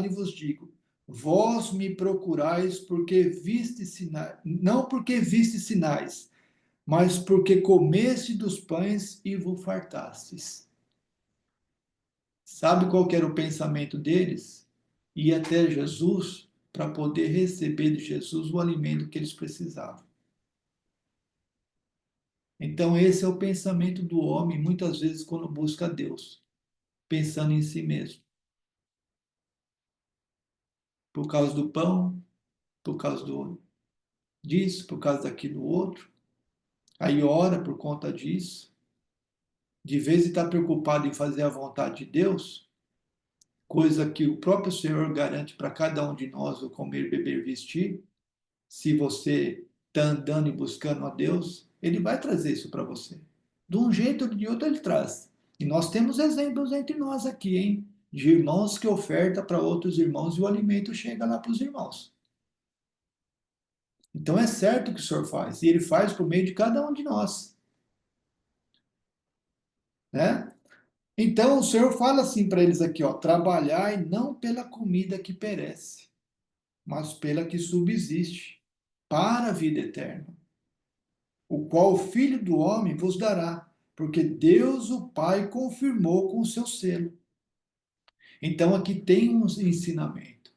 vos digo, vós me procurais porque viste sinais, não porque viste sinais, mas porque comeste dos pães e vos fartastes. Sabe qual que era o pensamento deles? Ir até Jesus para poder receber de Jesus o alimento que eles precisavam. Então, esse é o pensamento do homem, muitas vezes, quando busca Deus, pensando em si mesmo. Por causa do pão, por causa disso, por causa daquilo outro. Aí ora por conta disso. De vez em estar preocupado em fazer a vontade de Deus, coisa que o próprio Senhor garante para cada um de nós, o comer, beber, vestir. Se você está andando e buscando a Deus, Ele vai trazer isso para você. De um jeito ou de outro, Ele traz. E nós temos exemplos entre nós aqui, hein? De irmãos que ofertam para outros irmãos e o alimento chega lá para os irmãos. Então é certo o que o Senhor faz. E Ele faz por meio de cada um de nós. Né? Então o Senhor fala assim para eles aqui, ó, trabalhai não pela comida que perece, mas pela que subsiste, para a vida eterna, o qual o Filho do Homem vos dará, porque Deus o Pai confirmou com o seu selo. Então aqui tem um ensinamento.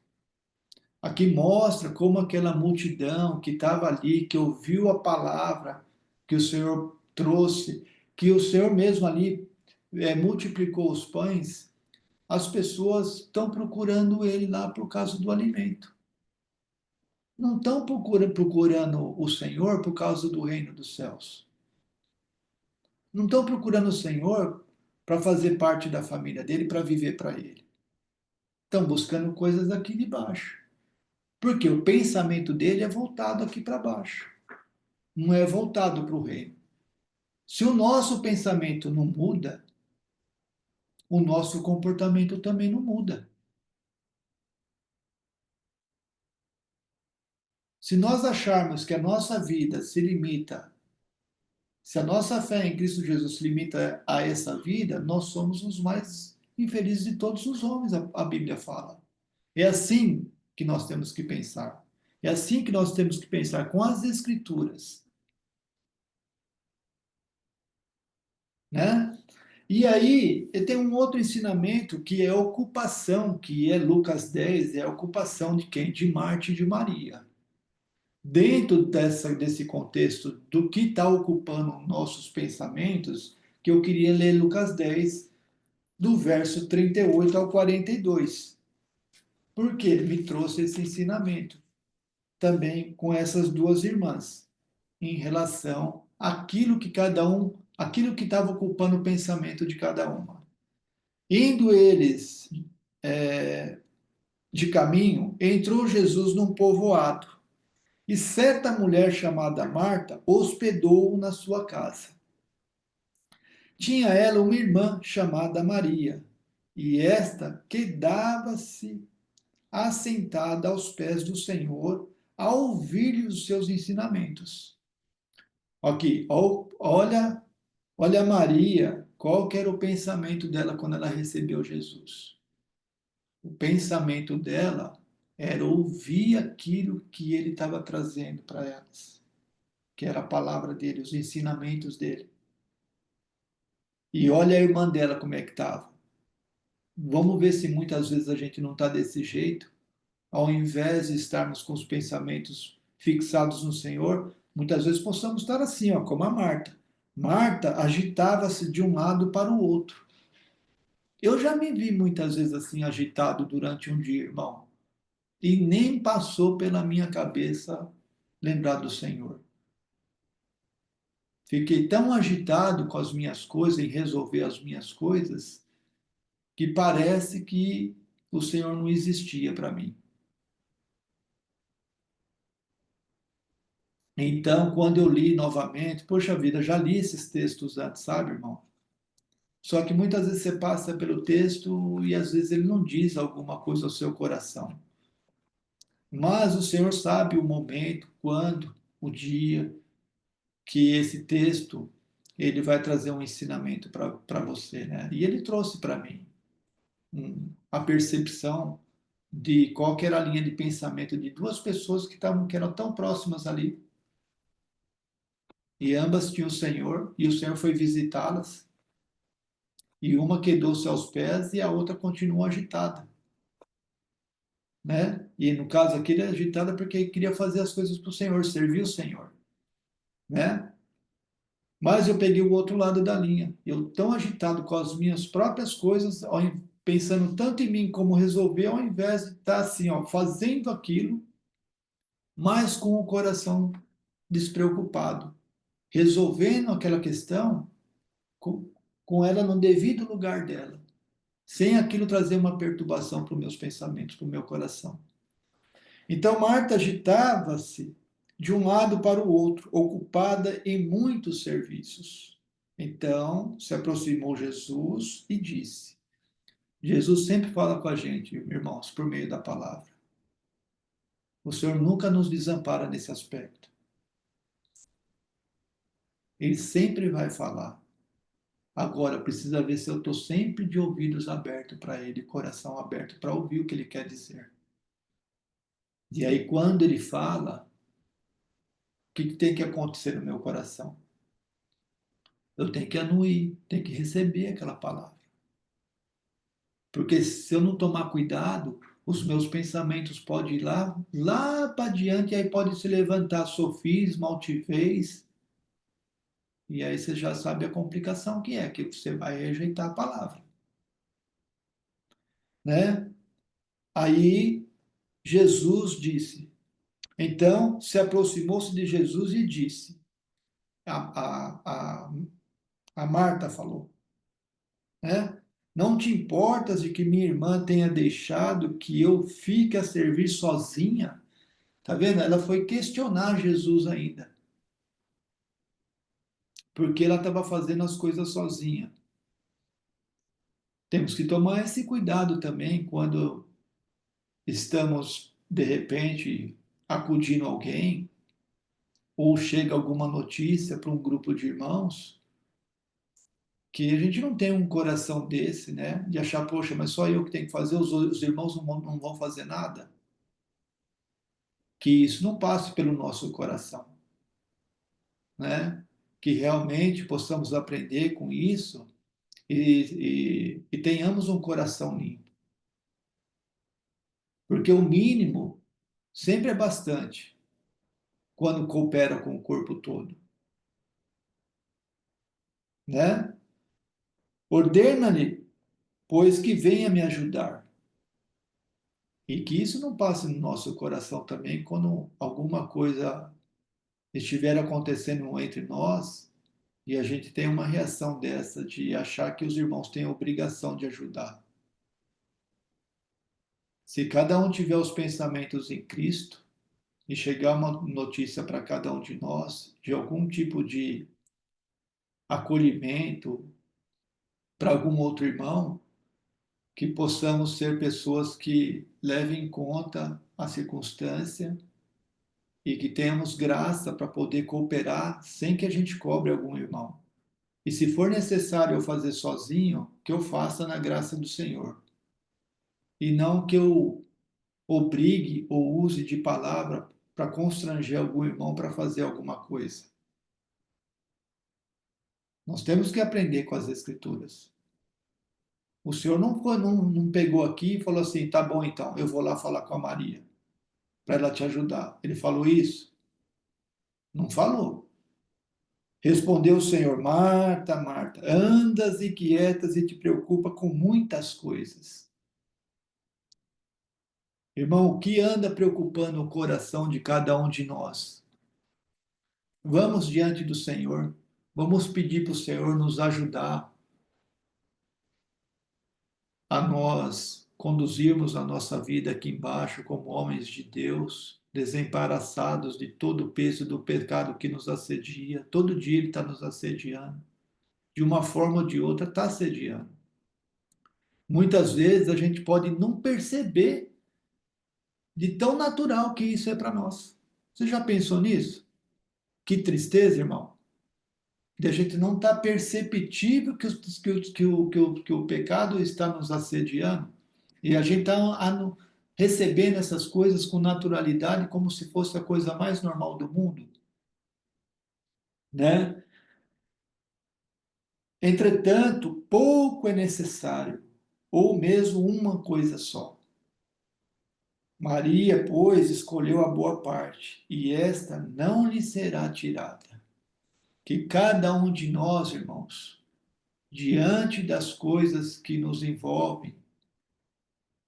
Aqui mostra como aquela multidão que estava ali, que ouviu a palavra que o Senhor trouxe, que o Senhor mesmo ali multiplicou os pães, as pessoas estão procurando ele lá por causa do alimento. Não estão procurando o Senhor por causa do reino dos céus. Não estão procurando o Senhor para fazer parte da família dele, para viver para ele. Estão buscando coisas aqui de baixo. Porque o pensamento dele é voltado aqui para baixo, não é voltado para o reino. Se o nosso pensamento não muda, o nosso comportamento também não muda. Se nós acharmos que a nossa vida se limita, se a nossa fé em Cristo Jesus se limita a essa vida, nós somos os mais infelizes de todos os homens, a Bíblia fala. É assim que nós temos que pensar. É assim que nós temos que pensar com as Escrituras, né? E aí, tem um outro ensinamento que é a ocupação, que é Lucas 10, é a ocupação de quem? De Marta e de Maria. Dentro desse contexto do que está ocupando nossos pensamentos, que eu queria ler Lucas 10, do verso 38 ao 42. Porque ele me trouxe esse ensinamento também com essas duas irmãs, em relação àquilo que cada um, aquilo que estava ocupando o pensamento de cada uma. Indo eles de caminho, entrou Jesus num povoado, e certa mulher chamada Marta hospedou-o na sua casa. Tinha ela uma irmã chamada Maria, e esta quedava-se assentada aos pés do Senhor, a ouvir-lhe os seus ensinamentos. Aqui, olha Maria, qual que era o pensamento dela quando ela recebeu Jesus? O pensamento dela era ouvir aquilo que ele estava trazendo para elas, que era a palavra dele, os ensinamentos dele. E olha a irmã dela como é que estava. Vamos ver se muitas vezes a gente não está desse jeito. Ao invés de estarmos com os pensamentos fixados no Senhor, muitas vezes possamos estar assim, ó, como a Marta. Marta agitava-se de um lado para o outro. Eu já me vi muitas vezes assim agitado durante um dia, irmão, e nem passou pela minha cabeça lembrar do Senhor. Fiquei tão agitado com as minhas coisas, em resolver as minhas coisas, que parece que o Senhor não existia para mim. Então, quando eu li novamente, poxa vida, já li esses textos antes, sabe, irmão? Só que muitas vezes você passa pelo texto e às vezes ele não diz alguma coisa ao seu coração. Mas o Senhor sabe o momento, quando, o dia que esse texto ele vai trazer um ensinamento para você, né? E ele trouxe para mim a percepção de qual que era a linha de pensamento de duas pessoas que eram tão próximas ali. E ambas tinham o Senhor, e o Senhor foi visitá-las. E uma quedou-se aos pés e a outra continuou agitada, né? E no caso aqui, ele é agitada porque queria fazer as coisas para o Senhor, servir o Senhor, né? Mas eu peguei o outro lado da linha. Eu tão agitado com as minhas próprias coisas, pensando tanto em mim como resolver, ao invés de estar assim, ó, fazendo aquilo, mas com o coração despreocupado, resolvendo aquela questão com ela no devido lugar dela, sem aquilo trazer uma perturbação para os meus pensamentos, para o meu coração. Então Marta agitava-se de um lado para o outro, ocupada em muitos serviços. Então se aproximou Jesus e disse: Jesus sempre fala com a gente, irmãos, por meio da palavra. O Senhor nunca nos desampara nesse aspecto. Ele sempre vai falar. Agora, precisa ver se eu estou sempre de ouvidos abertos para Ele, coração aberto para ouvir o que Ele quer dizer. E aí, quando Ele fala, o que tem que acontecer no meu coração? Eu tenho que anuir, tenho que receber aquela palavra. Porque se eu não tomar cuidado, os meus pensamentos podem ir lá para diante, e aí pode se levantar sofisma, altivez, e aí você já sabe a complicação que você vai rejeitar a palavra, né? Aí Jesus disse, então se aproximou-se de Jesus e disse, a, a, a Marta falou, né? Não te importas de que minha irmã tenha deixado que eu fique a servir sozinha? Tá vendo? Ela foi questionar Jesus ainda, porque ela estava fazendo as coisas sozinha. Temos que tomar esse cuidado também quando estamos, de repente, acudindo alguém, ou chega alguma notícia para um grupo de irmãos, que a gente não tem um coração desse, né? De achar, poxa, mas só eu que tenho que fazer, os irmãos não vão fazer nada. Que isso não passe pelo nosso coração, né? Que realmente possamos aprender com isso e tenhamos um coração limpo. Porque o mínimo sempre é bastante quando coopera com o corpo todo, né? Ordena-lhe, pois, que venha me ajudar. E que isso não passe no nosso coração também quando alguma coisa estiver acontecendo entre nós e a gente tem uma reação dessa de achar que os irmãos têm a obrigação de ajudar. Se cada um tiver os pensamentos em Cristo e chegar uma notícia para cada um de nós de algum tipo de acolhimento para algum outro irmão, que possamos ser pessoas que levem em conta a circunstância e que tenhamos graça para poder cooperar sem que a gente cobre algum irmão. E se for necessário eu fazer sozinho, que eu faça na graça do Senhor. E não que eu obrigue ou use de palavra para constranger algum irmão para fazer alguma coisa. Nós temos que aprender com as Escrituras. O Senhor não pegou aqui e falou assim: tá bom, então, eu vou lá falar com a Maria, para ela te ajudar. Ele falou isso? Não falou. Respondeu o Senhor: Marta, Marta, andas inquietas e te preocupa com muitas coisas. Irmão, o que anda preocupando o coração de cada um de nós? Vamos diante do Senhor, vamos pedir para o Senhor nos ajudar a nós conduzirmos a nossa vida aqui embaixo como homens de Deus, desembaraçados de todo o peso do pecado que nos assedia. Todo dia ele está nos assediando. De uma forma ou de outra, está assediando. Muitas vezes a gente pode não perceber de tão natural que isso é para nós. Você já pensou nisso? Que tristeza, irmão. De a gente não estar perceptível que o pecado está nos assediando. E a gente está recebendo essas coisas com naturalidade, como se fosse a coisa mais normal do mundo, né? Entretanto, pouco é necessário, ou mesmo uma coisa só. Maria, pois, escolheu a boa parte, e esta não lhe será tirada. Que cada um de nós, irmãos, diante das coisas que nos envolvem,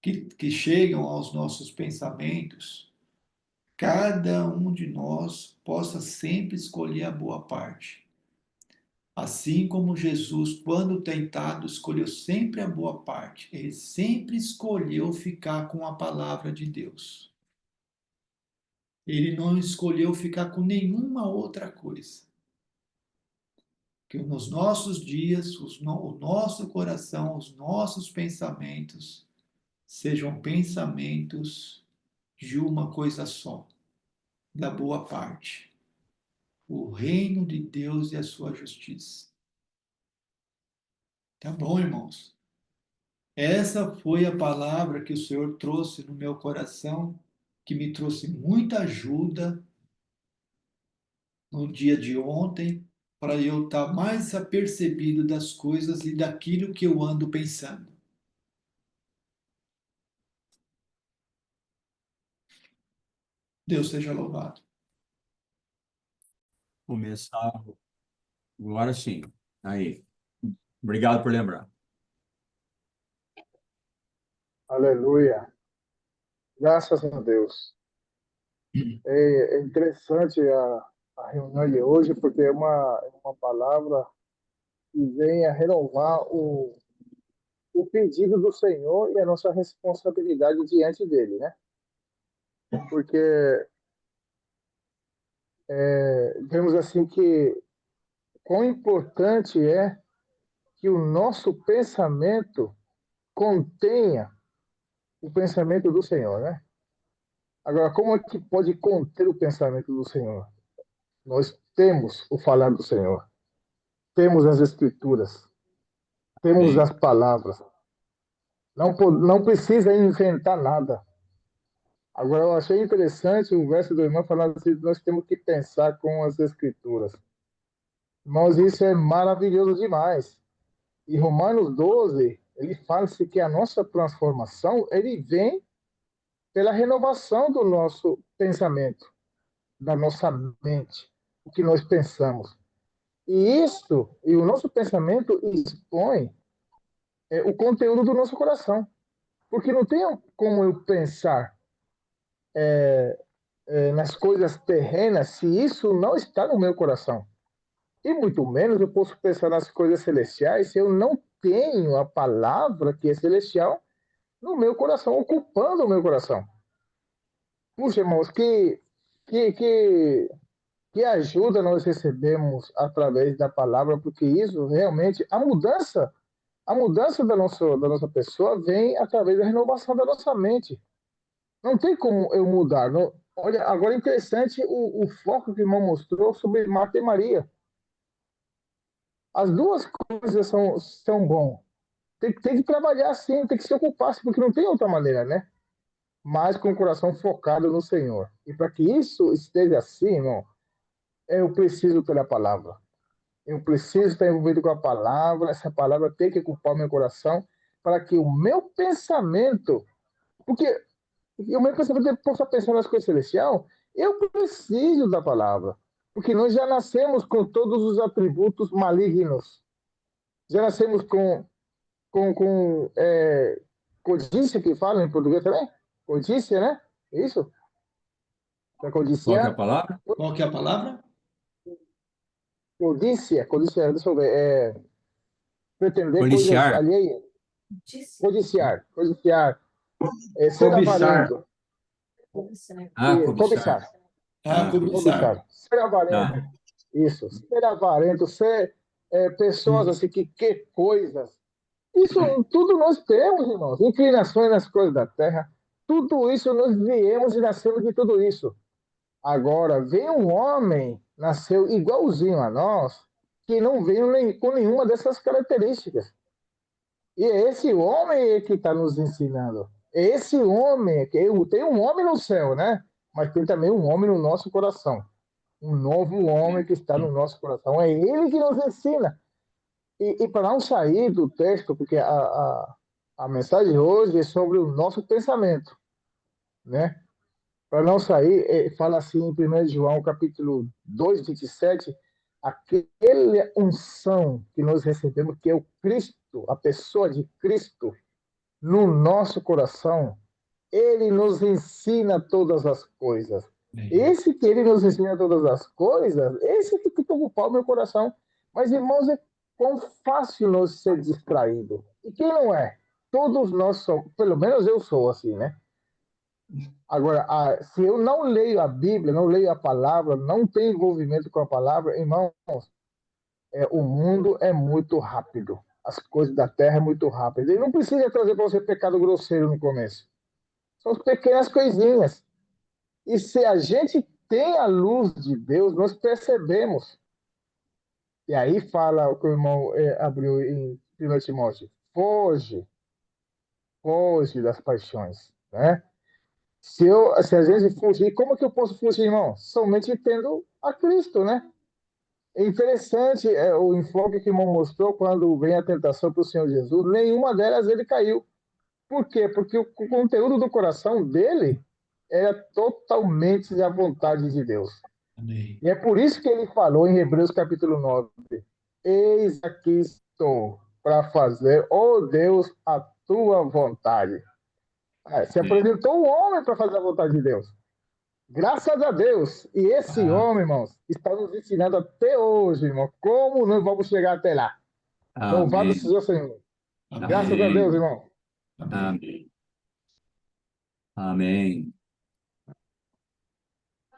que chegam aos nossos pensamentos, cada um de nós possa sempre escolher a boa parte. Assim como Jesus, quando tentado, escolheu sempre a boa parte, ele sempre escolheu ficar com a palavra de Deus. Ele não escolheu ficar com nenhuma outra coisa. Que nos nossos dias, o nosso coração, os nossos pensamentos sejam pensamentos de uma coisa só, da boa parte, o reino de Deus e a sua justiça. Tá bom, irmãos? Essa foi a palavra que o Senhor trouxe no meu coração, que me trouxe muita ajuda no dia de ontem, para eu estar mais apercebido das coisas e daquilo que eu ando pensando. Deus seja louvado. Começar agora sim. Aí. Obrigado por lembrar. Aleluia. Graças a Deus. É interessante a reunião de hoje, porque é uma palavra que vem a renovar o pedido do Senhor e a nossa responsabilidade diante dele, né? Porque vemos assim que quão importante é que o nosso pensamento contenha o pensamento do Senhor, né? Agora, como é que pode conter o pensamento do Senhor? Nós temos o falar do Senhor, temos as Escrituras, temos Bem, as palavras. Não precisa inventar nada. Agora, eu achei interessante o verso do irmão falando assim: nós temos que pensar com as Escrituras. Irmãos, isso é maravilhoso demais. Em Romanos 12, ele fala-se que a nossa transformação ele vem pela renovação do nosso pensamento, da nossa mente, o que nós pensamos. E o nosso pensamento expõe o conteúdo do nosso coração. Porque não tem como eu pensar nas coisas terrenas se isso não está no meu coração. E muito menos eu posso pensar nas coisas celestiais se eu não tenho a palavra que é celestial no meu coração, ocupando o meu coração. Puxa, irmãos, que, que, que ajuda nós recebemos através da palavra, porque isso realmente, a mudança da nossa pessoa vem através da renovação da nossa mente. Não tem como eu mudar. Não, olha, agora é interessante o foco que o irmão mostrou sobre Marta e Maria. As duas coisas são bom. Tem que trabalhar sim, tem que se ocupar, porque não tem outra maneira, né? Mas com o coração focado no Senhor. E para que isso esteja assim, irmão, eu preciso pela palavra. Eu preciso estar envolvido com a palavra, essa palavra tem que ocupar o meu coração para que o meu pensamento, porque o meu pensamento possa pensar nas coisas celestiais, eu preciso da palavra, porque nós já nascemos com todos os atributos malignos, já nascemos com codícia, que fala em português também? Codícia, né? Isso? É qual que é a codiciar? palavra? Qual que é a palavra? Codícia, deixa eu ver, pretender coisas Policiar. alheias, codiciar, ser Cobiçar. avarento, Ah, cobiçar, cobiçar. Ah, Ah, cobiçar. ser avarento, tá. isso, ser avarento, ser pessoas assim que coisas. Isso tudo nós temos, irmãos, inclinações nas coisas da terra, tudo isso nós viemos e nascemos de tudo isso. Agora, vem um homem, nasceu igualzinho a nós, que não veio com nenhuma dessas características. E é esse homem que está nos ensinando. É esse homem, que tem um homem no céu, né? Mas tem também um homem no nosso coração. Um novo homem que está no nosso coração. É ele que nos ensina. E para não sair do texto, porque a mensagem hoje é sobre o nosso pensamento, né? Para não sair, fala assim em 1 João, capítulo 2, 27, aquela unção que nós recebemos, que é o Cristo, a pessoa de Cristo, no nosso coração, ele nos ensina todas as coisas. Esse que ele nos ensina todas as coisas, esse que tem que ocupar o meu coração. Mas, irmãos, é quão fácil nós ser distraído. E quem não é? Todos nós somos, pelo menos eu sou assim, né? Agora, se eu não leio a Bíblia, não leio a palavra, não tenho envolvimento com a palavra, irmãos, o mundo é muito rápido. As coisas da terra é muito rápido. E não precisa trazer para você pecado grosseiro no começo. São as pequenas coisinhas. E se a gente tem a luz de Deus, nós percebemos. E aí fala o que o irmão abriu em 1 Timóteo. Foge das paixões, né? Se a gente fugir, como que eu posso fugir, irmão? Somente tendo a Cristo, né? É interessante o enfoque que o irmão mostrou quando vem a tentação para o Senhor Jesus. Nenhuma delas ele caiu. Por quê? Porque o conteúdo do coração dele era totalmente a vontade de Deus. Amém. E é por isso que ele falou em Hebreus capítulo 9: Eis aqui estou para fazer, ó Deus, a tua vontade. Se apresentou um homem para fazer a vontade de Deus. Graças a Deus. E esse Ah, homem, irmãos, está nos ensinando até hoje, irmão, como nós vamos chegar até lá. Louvado Amém. seja o Senhor. Graças a Deus, Amém. amém. irmão. Amém. Amém. Amém.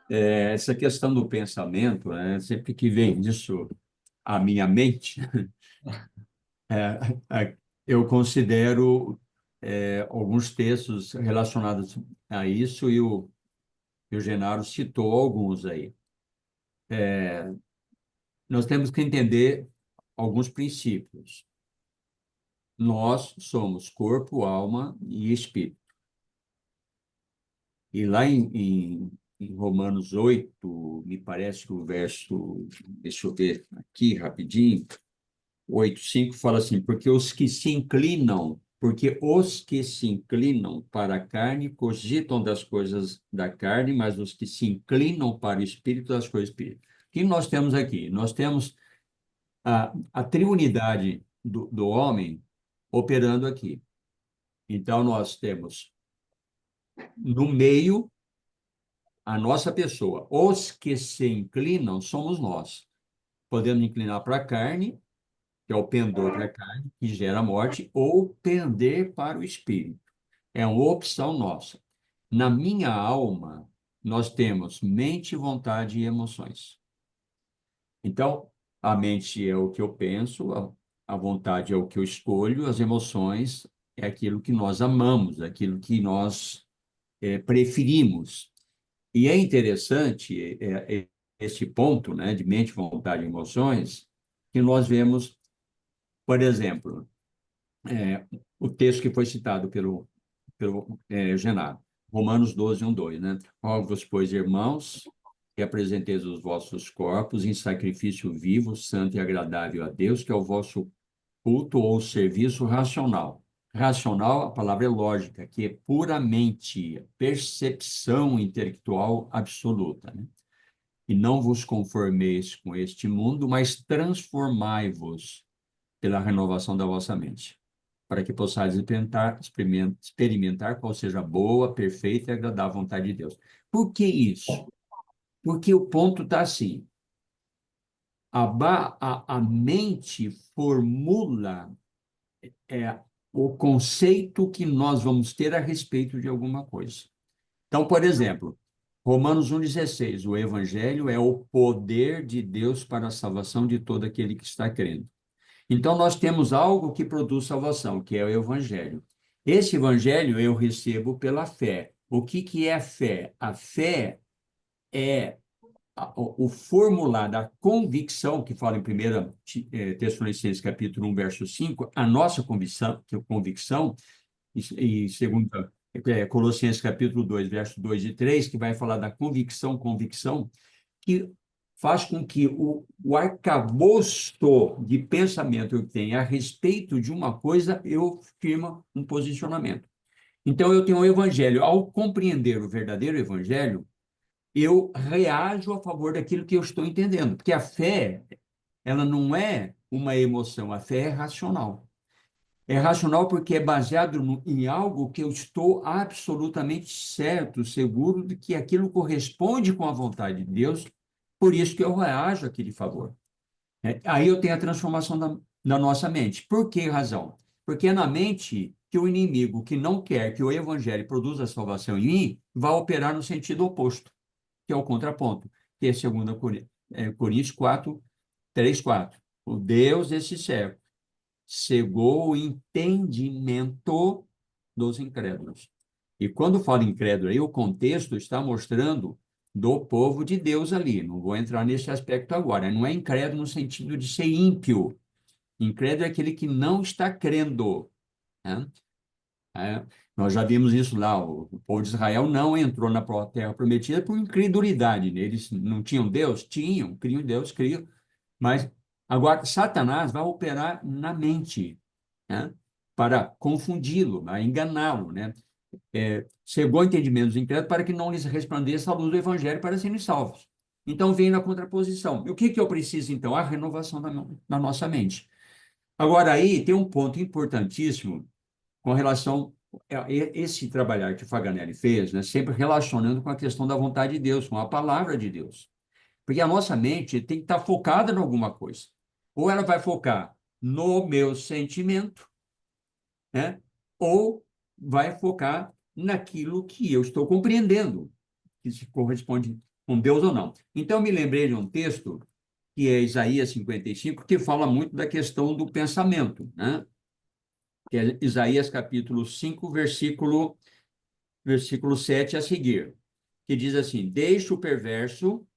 Essa questão do pensamento, né, sempre que vem isso à minha mente, eu considero alguns textos relacionados a isso e o Genaro citou alguns aí. Nós temos que entender alguns princípios. Nós somos corpo, alma e espírito. E lá em Romanos 8, me parece que o verso, deixa eu ver aqui rapidinho, 8:5 fala assim, porque os que se inclinam para a carne cogitam das coisas da carne, mas os que se inclinam para o espírito, das coisas do espírito. O que nós temos aqui? Nós temos a triunidade do homem operando aqui. Então, nós temos no meio a nossa pessoa. Os que se inclinam somos nós. Podemos inclinar para a carne, que é o pendor para a carne, que gera morte, ou pender para o espírito. É uma opção nossa. Na minha alma, nós temos mente, vontade e emoções. Então, a mente é o que eu penso, a vontade é o que eu escolho, as emoções é aquilo que nós amamos, aquilo que nós preferimos. E é interessante esse ponto, né, de mente, vontade e emoções, que nós vemos, por exemplo, o texto que foi citado pelo Genaro, Romanos 12, 1, 2, né? Rogo-vos, pois, irmãos, que apresenteis os vossos corpos em sacrifício vivo, santo e agradável a Deus, que é o vosso culto ou serviço racional. Racional, a palavra é lógica, que é puramente percepção intelectual absoluta, né? E não vos conformeis com este mundo, mas transformai-vos pela renovação da vossa mente, para que possais experimentar qual seja a boa, perfeita e agradável vontade de Deus. Por que isso? Porque o ponto está assim, a mente formula o conceito que nós vamos ter a respeito de alguma coisa. Então, por exemplo, Romanos 1,16, o Evangelho é o poder de Deus para a salvação de todo aquele que está crendo. Então, nós temos algo que produz salvação, que é o Evangelho. Esse Evangelho eu recebo pela fé. O que é a fé? A fé é o formular da convicção, que fala em 1 Tessalonicenses capítulo 1, verso 5, a nossa convicção, que é convicção, e segundo Colossenses capítulo 2, verso 2 e 3, que vai falar da convicção, que faz com que o arcabouço de pensamento que eu tenho a respeito de uma coisa, eu firmo um posicionamento. Então, eu tenho o evangelho. Ao compreender o verdadeiro evangelho, eu reajo a favor daquilo que eu estou entendendo, porque a fé, ela não é uma emoção, a fé é racional. É racional porque é baseado em algo que eu estou absolutamente certo, seguro de que aquilo corresponde com a vontade de Deus, por isso que eu reajo àquele favor. Aí eu tenho a transformação da nossa mente. Por que razão? Porque é na mente que o inimigo que não quer que o evangelho produza a salvação em mim vai operar no sentido oposto, que é o contraponto, que é 2 Coríntios 4, 3, 4. O Deus desse século cegou o entendimento dos incrédulos. E quando fala incrédulo aí, o contexto está mostrando do povo de Deus ali. Não vou entrar nesse aspecto agora. Não é incrédulo no sentido de ser ímpio. Incrédulo é aquele que não está crendo, né? Nós já vimos isso lá. O povo de Israel não entrou na terra prometida por incredulidade. Eles não tinham Deus? Tinham, criam Deus, criam. Mas agora Satanás vai operar na mente, né? Para confundi-lo, para enganá-lo, né? Cegou o entendimento dos incrédulos para que não lhes resplandeça a luz do evangelho para serem salvos. Então, vem na contraposição. E o que eu preciso, então? A renovação da nossa mente. Agora, aí tem um ponto importantíssimo com relação a esse trabalhar que o Faganelli fez, né? Sempre relacionando com a questão da vontade de Deus, com a palavra de Deus. Porque a nossa mente tem que estar focada em alguma coisa. Ou ela vai focar no meu sentimento, né? Ou vai focar naquilo que eu estou compreendendo, que se corresponde com Deus ou não. Então, eu me lembrei de um texto, que é Isaías 55, que fala muito da questão do pensamento, né? Que é Isaías capítulo 5, versículo 7 a seguir, que diz assim: deixa o perverso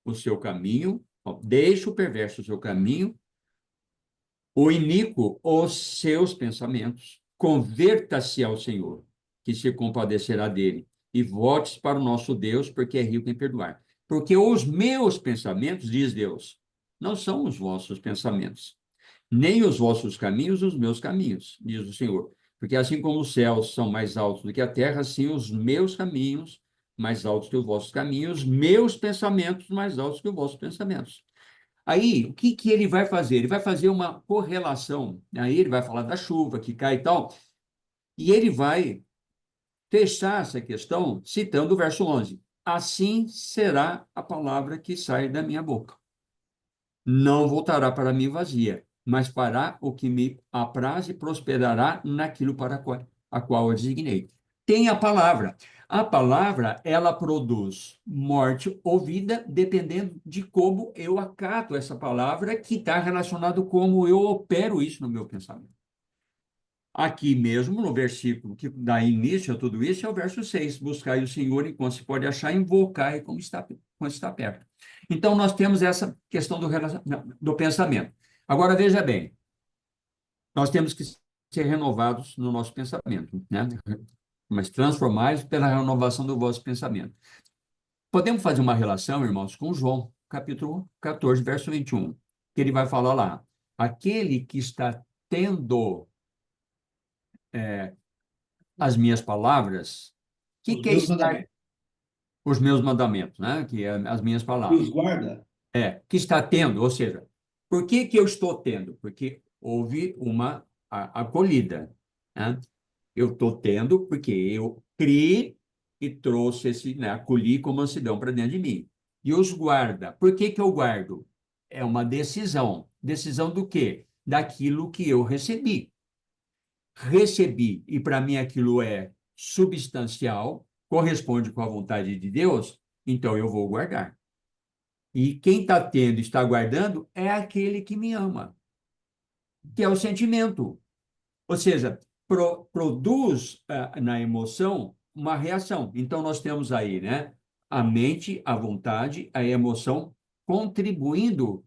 o seu caminho, deixa o perverso o seu caminho, o iníquo os seus pensamentos, converta-se ao Senhor, que se compadecerá dele, e volte para o nosso Deus, porque é rico em perdoar. Porque os meus pensamentos, diz Deus, não são os vossos pensamentos, nem os vossos caminhos os meus caminhos, diz o Senhor. Porque assim como os céus são mais altos do que a terra, assim os meus caminhos mais altos que os vossos caminhos, meus pensamentos mais altos que os vossos pensamentos. Aí, o que ele vai fazer? Ele vai fazer uma correlação. Aí ele vai falar da chuva que cai e tal, e ele vai fechar essa questão citando o verso 11. Assim será a palavra que sai da minha boca. Não voltará para mim vazia, mas fará o que me apraz e prosperará naquilo para a qual eu designei. Tem a palavra. A palavra, ela produz morte ou vida, dependendo de como eu acato essa palavra, que está relacionado com como eu opero isso no meu pensamento. Aqui mesmo, no versículo que dá início a tudo isso, é o verso 6. Buscai o Senhor enquanto se pode achar, invocai quando está perto. Então, nós temos essa questão do pensamento. Agora, veja bem, nós temos que ser renovados no nosso pensamento, né? Mas transformados pela renovação do vosso pensamento. Podemos fazer uma relação, irmãos, com João, capítulo 14, verso 21, que ele vai falar lá, aquele que está tendo as minhas palavras, Os que é meus estar mandamentos. os meus mandamentos, né? Que é as minhas E os palavras. guarda. Que está tendo, ou seja, por que eu estou tendo? Porque houve uma acolhida, né? Eu estou tendo porque eu criei e trouxe né, acolhi com mansidão para dentro de mim. E os guarda. Por que eu guardo? É uma decisão. Decisão do quê? Daquilo que eu recebi. Recebi, e para mim aquilo é substancial, corresponde com a vontade de Deus, então eu vou guardar. E quem está tendo, está guardando, é aquele que me ama, que é o sentimento. Ou seja, produz na emoção uma reação. Então, nós temos aí, né, a mente, a vontade, a emoção contribuindo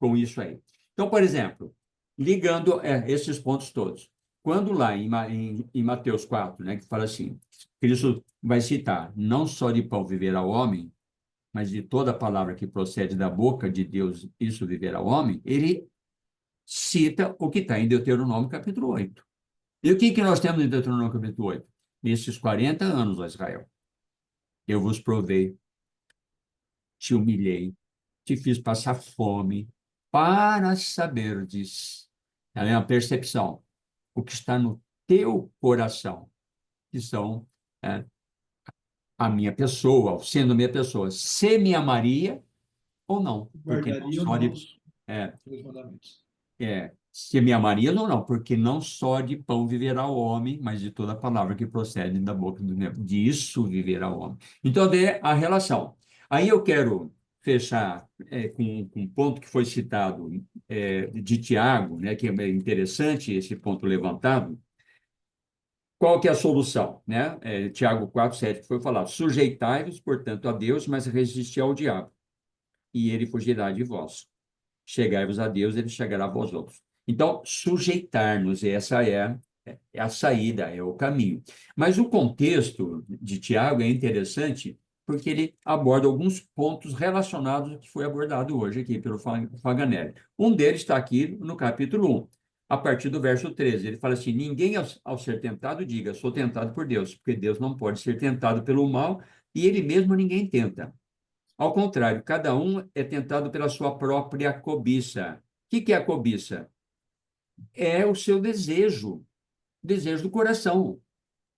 com isso aí. Então, por exemplo, ligando esses pontos todos. Quando lá em Mateus 4, né, que fala assim, Cristo vai citar, não só de pão viverá o homem, mas de toda palavra que procede da boca de Deus, isso viverá o homem, ele cita o que está em Deuteronômio capítulo 8. E o que nós temos em Deuteronômio capítulo 8? Nesses 40 anos, ó Israel, eu vos provei, te humilhei, te fiz passar fome, para saberdes, ela é uma percepção, o que está no teu coração, que são a minha pessoa, sendo minha pessoa, se me amaria ou não, porque não Guardaria ou só não de os é, meus mandamentos. se me amaria ou não, porque não só de pão viverá o homem, mas de toda palavra que procede da boca do meu. Disso viverá o homem. Então, é a relação. Aí eu quero fechar com um ponto que foi citado de Tiago, né, que é interessante esse ponto levantado. Qual que é a solução? Né? Tiago 4:7 que foi falado. Sujeitai-vos, portanto, a Deus, mas resisti ao diabo, e ele fugirá de vós. Chegai-vos a Deus, ele chegará a vós outros. Então, sujeitar-nos, essa é a saída, é o caminho. Mas o contexto de Tiago é interessante porque ele aborda alguns pontos relacionados ao que foi abordado hoje aqui pelo Faganelli. Um deles está aqui no capítulo 1, a partir do verso 13. Ele fala assim, ninguém ao ser tentado diga, sou tentado por Deus, porque Deus não pode ser tentado pelo mal e ele mesmo ninguém tenta. Ao contrário, cada um é tentado pela sua própria cobiça. O que é a cobiça? É o seu desejo do coração,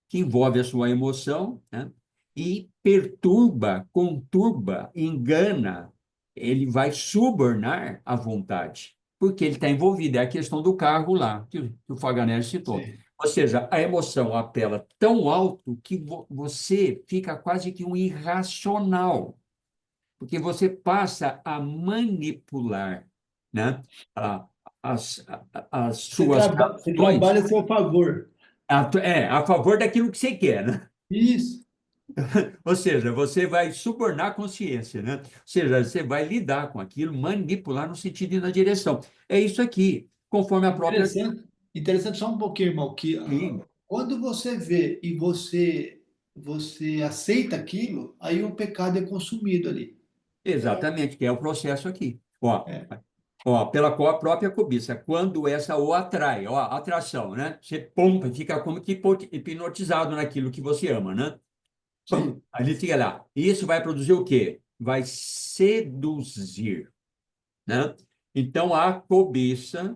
que envolve a sua emoção, né? E perturba, conturba, engana, ele vai subornar a vontade, porque ele está envolvido. É a questão do carro lá, que o Faganelli citou. Sim. Ou seja, a emoção apela tão alto que você fica quase que um irracional. Porque você passa a manipular, né, a- as suas Você ações trabalha a seu favor. a favor daquilo que você quer, né? Isso. Ou seja, você vai subornar a consciência, né? Ou seja, você vai lidar com aquilo, manipular no sentido e na direção. É isso aqui, conforme a própria. Interessante, interessante só um pouquinho, irmão, que Sim, quando você vê e você aceita aquilo, aí o pecado é consumido ali. exatamente, que é o processo aqui. Ó, É, pela qual a própria cobiça, quando essa o atrai, ó, atração, né? Você pum, fica como que hipnotizado naquilo que você ama, né? sim. Ali fica lá. Isso vai produzir o quê? Vai seduzir, né? Então, a cobiça,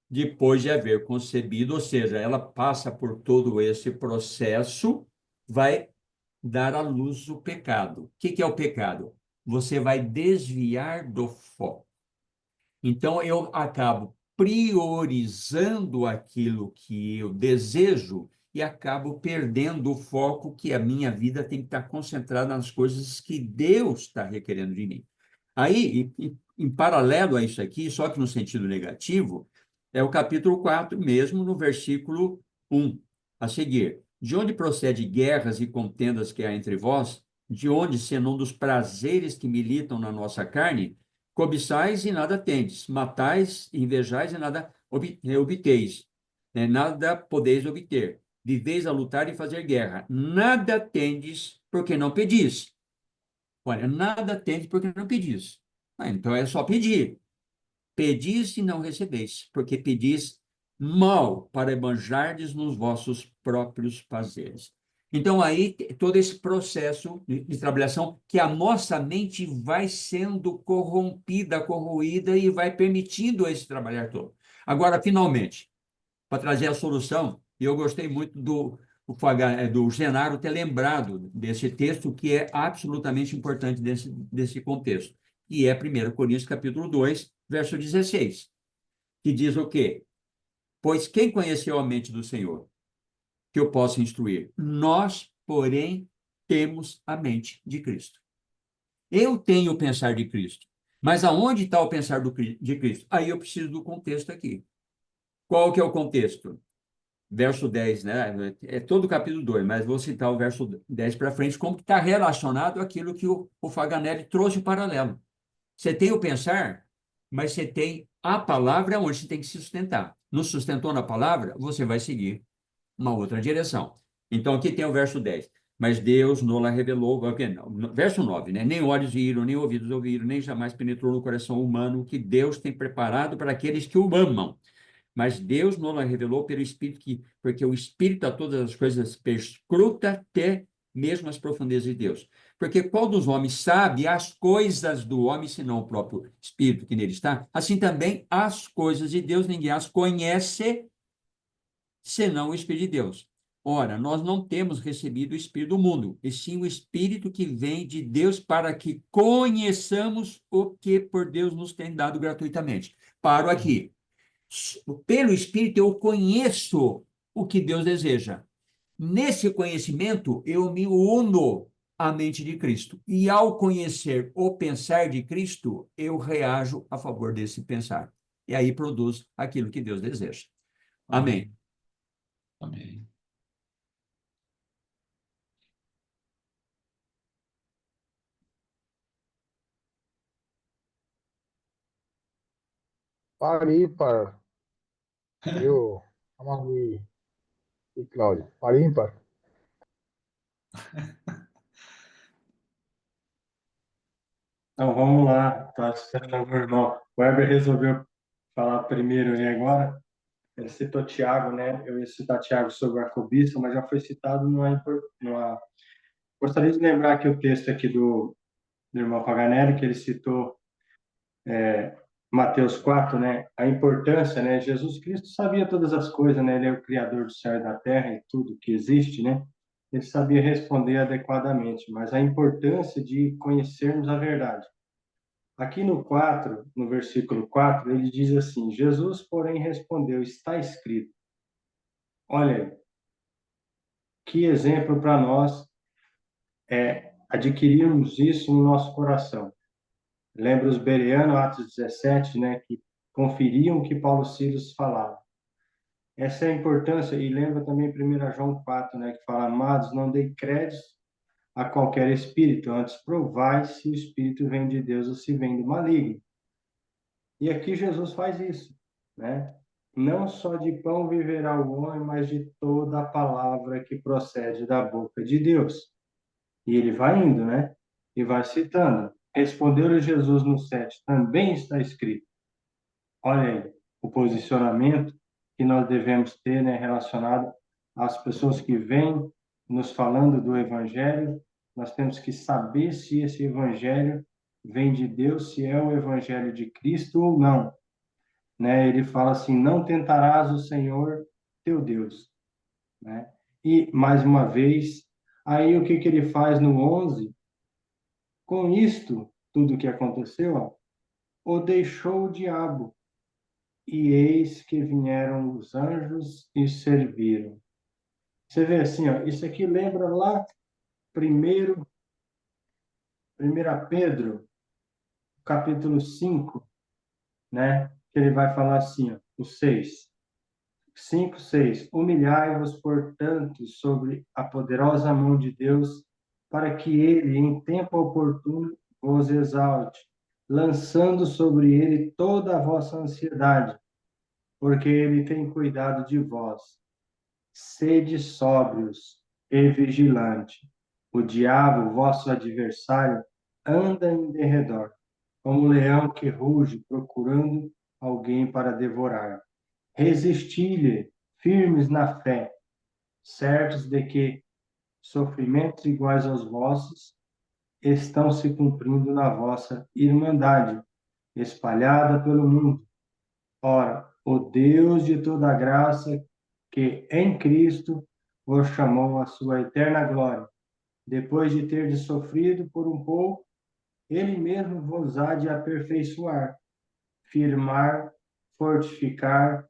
depois de haver concebido, ou seja, ela passa por todo esse processo, vai dar à luz o pecado. O que que é o pecado? Você vai desviar do foco. Então, eu acabo priorizando aquilo que eu desejo e acabo perdendo o foco que a minha vida tem que estar concentrada nas coisas que Deus está requerendo de mim. Aí, em paralelo a isso aqui, só que no sentido negativo, é o capítulo 4 mesmo, no versículo 1, a seguir. De onde procede guerras e contendas que há entre vós? De onde, senão dos prazeres que militam na nossa carne? Cobiçais e nada tendes, matais e invejais e nada obteis, nada podeis obter. Viveis a lutar e fazer guerra. Nada tendes porque não pedis. Olha, nada tendes porque não pedis. Então é só pedir. Pedis e não recebeis, porque pedis mal para manjardes nos vossos próprios prazeres. Então, aí, todo esse processo de trabalhação que a nossa mente vai sendo corrompida, corroída e vai permitindo esse trabalhar todo. Agora, finalmente, para trazer a solução, e eu gostei muito do Genaro ter lembrado desse texto, que é absolutamente importante desse contexto, que é 1 Coríntios capítulo 2, verso 16, que diz o quê? Pois quem conheceu a mente do Senhor, que eu possa instruir? Nós, porém, temos a mente de Cristo. Eu tenho o pensar de Cristo, mas aonde está o pensar de Cristo? Aí eu preciso do contexto aqui. Qual que é o contexto? Verso 10, né? É todo o capítulo 2, mas vou citar o verso 10 para frente, como que está relacionado àquilo que o Faganelli trouxe o paralelo. Você tem o pensar, mas você tem a palavra onde você tem que se sustentar. Não sustentou na palavra, você vai seguir uma outra direção. Então, aqui tem o verso 10. Mas Deus não revelou, verso 9, né? Nem olhos viram, nem ouvidos ouviram, nem jamais penetrou no coração humano o que Deus tem preparado para aqueles que o amam. Mas Deus não a revelou pelo Espírito, porque o Espírito a todas as coisas perscruta até mesmo as profundezas de Deus. Porque qual dos homens sabe as coisas do homem, senão o próprio Espírito que nele está? Assim também as coisas de Deus, ninguém as conhece, senão o Espírito de Deus. Ora, nós não temos recebido o Espírito do mundo, e sim o Espírito que vem de Deus para que conheçamos o que por Deus nos tem dado gratuitamente. Paro aqui. Pelo Espírito, eu conheço o que Deus deseja. Nesse conhecimento, eu me uno à mente de Cristo. E ao conhecer o pensar de Cristo, eu reajo a favor desse pensar. E aí produz aquilo que Deus deseja. Amém. Amém. Amém. Par ímpar, viu, Amaury e Cláudio? Par ímpar. Então, vamos lá, tá assistindo meu irmão. O Weber resolveu falar primeiro e agora. Ele citou Tiago, né? Eu ia citar Tiago sobre a cobiça, mas já foi citado numa... Gostaria de lembrar aqui o texto aqui do irmão Paganelli, que ele citou Mateus 4, né? A importância, né? Jesus Cristo sabia todas as coisas, né? Ele é o Criador do céu e da terra e tudo que existe, né? Ele sabia responder adequadamente, mas a importância de conhecermos a verdade. Aqui no 4, no versículo 4, ele diz assim: Jesus, porém, respondeu: está escrito. Olha, que exemplo para nós adquirirmos isso no nosso coração. Lembra os bereanos, Atos 17, né, que conferiam o que Paulo e Silas falavam. Essa é a importância, e lembra também 1 João 4, né, que fala: amados, não dei crédito a qualquer espírito, antes provai se o espírito vem de Deus ou se vem do maligno. E aqui Jesus faz isso, né? Não só de pão viverá o homem, mas de toda a palavra que procede da boca de Deus. E ele vai indo, né? E vai citando. Respondeu-lhe Jesus no 7, também está escrito. Olha aí, o posicionamento que nós devemos ter, né, relacionado às pessoas que vêm nos falando do Evangelho. Nós temos que saber se esse Evangelho vem de Deus, se é o Evangelho de Cristo ou não, né? Ele fala assim: não tentarás o Senhor teu Deus, né? E, mais uma vez, aí o que que ele faz no 11? Com isto, tudo que aconteceu, ó, o deixou o diabo, e eis que vieram os anjos e serviram. Você vê assim, ó, isso aqui lembra lá, primeiro, 1 Pedro, capítulo 5, né? Que ele vai falar assim, ó, o 6. 5, 6. Humilhai-vos, portanto, sobre a poderosa mão de Deus, para que ele, em tempo oportuno, vos exalte, lançando sobre ele toda a vossa ansiedade, porque ele tem cuidado de vós. Sede sóbrios e vigilante. O diabo, vosso adversário, anda em derredor, como um leão que ruge, procurando alguém para devorar. Resisti-lhe, firmes na fé, certos de que sofrimentos iguais aos vossos estão se cumprindo na vossa irmandade, espalhada pelo mundo. Ora, o Deus de toda graça, que em Cristo vos chamou à sua eterna glória, depois de ter sofrido por um pouco, ele mesmo vos há de aperfeiçoar, firmar, fortificar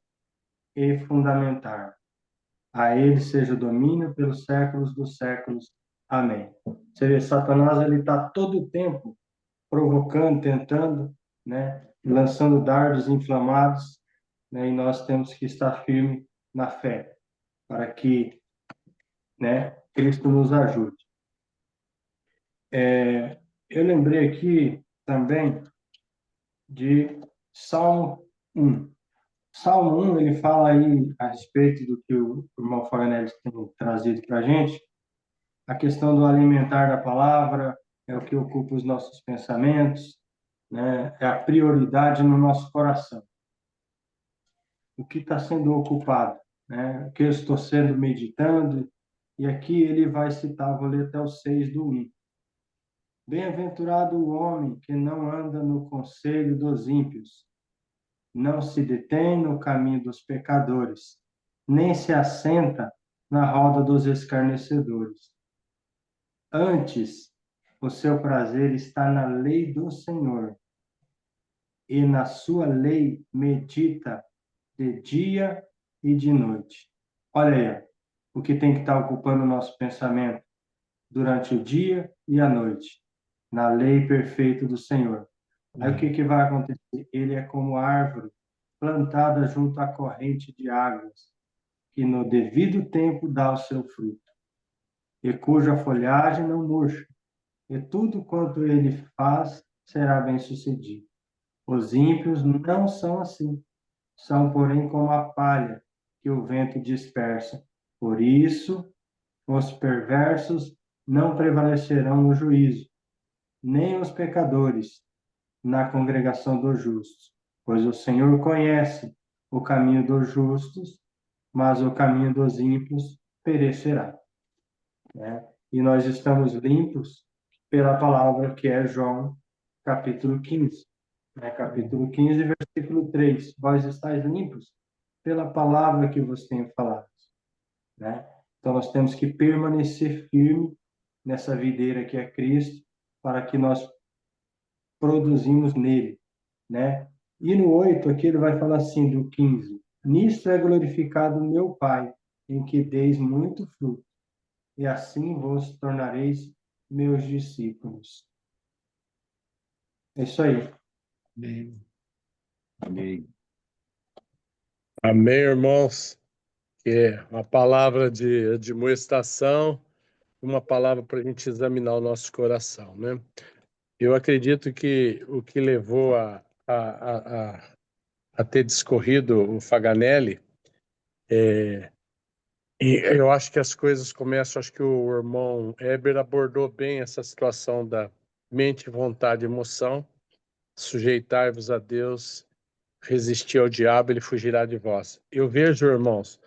e fundamentar. A ele seja o domínio pelos séculos dos séculos. Amém. Você vê, Satanás ele está todo o tempo provocando, tentando, né, lançando dardos inflamados, né, e nós temos que estar firme na fé para que, né, Cristo nos ajude. Eu lembrei aqui também de Salmo 1. Salmo 1, ele fala aí a respeito do que o irmão Faganelli tem trazido para a gente, a questão do alimentar da palavra, é o que ocupa os nossos pensamentos, né? É a prioridade no nosso coração. O que está sendo ocupado, né? O que eu estou sendo meditando, e aqui ele vai citar, vou ler até o 6 do 1. Bem-aventurado o homem que não anda no conselho dos ímpios, não se detém no caminho dos pecadores, nem se assenta na roda dos escarnecedores. Antes, o seu prazer está na lei do Senhor, e na sua lei medita de dia e de noite. Olha aí, o que tem que estar ocupando o nosso pensamento durante o dia e a noite, na lei perfeita do Senhor. Aí o que que vai acontecer? Ele é como árvore plantada junto à corrente de águas, que no devido tempo dá o seu fruto, e cuja folhagem não murcha, e tudo quanto ele faz será bem-sucedido. Os ímpios não são assim, são, porém, como a palha que o vento dispersa. Por isso, os perversos não prevalecerão no juízo, nem os pecadores na congregação dos justos, pois o Senhor conhece o caminho dos justos, mas o caminho dos ímpios perecerá, né? E nós estamos limpos pela palavra que é João, capítulo 15, né? Capítulo 15, versículo 3. Vós estáis limpos pela palavra que vos tenho falado, né? Então nós temos que permanecer firme nessa videira que é Cristo, para que nós produzimos nele, né? E no 8 aqui ele vai falar assim, do 15: nisto é glorificado meu Pai, em que deis muito fruto, e assim vos tornareis meus discípulos. É isso aí. Amém. Amém. Amém, irmãos. Que é uma palavra de admoestação, uma palavra para a gente examinar o nosso coração, né? Eu acredito que o que levou a ter discorrido o Faganelli, e eu acho que as coisas começam, acho que o irmão Heber abordou bem essa situação da mente, vontade e emoção. Sujeitai-vos a Deus, resistir ao diabo, ele fugirá de vós. Eu vejo, irmãos,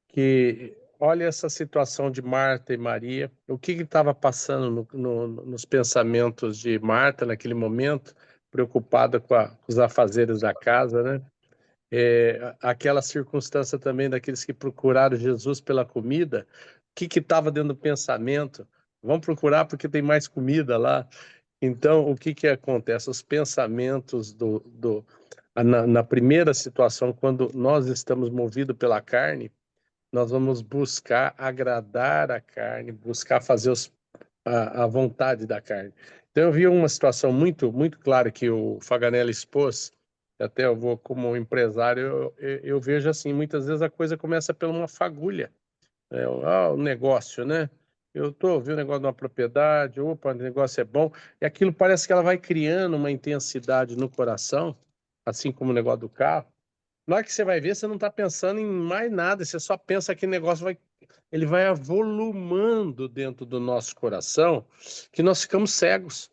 que olha essa situação de Marta e Maria, o que estava passando nos pensamentos de Marta naquele momento, preocupada com os afazeres da casa, né? Aquela circunstância também daqueles que procuraram Jesus pela comida, o que estava dentro do pensamento? Vamos procurar porque tem mais comida lá. Então, o que acontece? Os pensamentos na primeira situação, quando nós estamos movidos pela carne, nós vamos buscar agradar a carne, buscar fazer a vontade da carne. Então, eu vi uma situação muito, muito clara que o Faganelli expôs, até eu vou como empresário, eu vejo assim, muitas vezes a coisa começa por uma fagulha, o negócio, né? Eu vi o negócio de uma propriedade, opa, o negócio é bom, e aquilo parece que ela vai criando uma intensidade no coração, assim como o negócio do carro. Na hora que você vai ver, você não está pensando em mais nada, você só pensa que o negócio ele vai avolumando dentro do nosso coração, que nós ficamos cegos.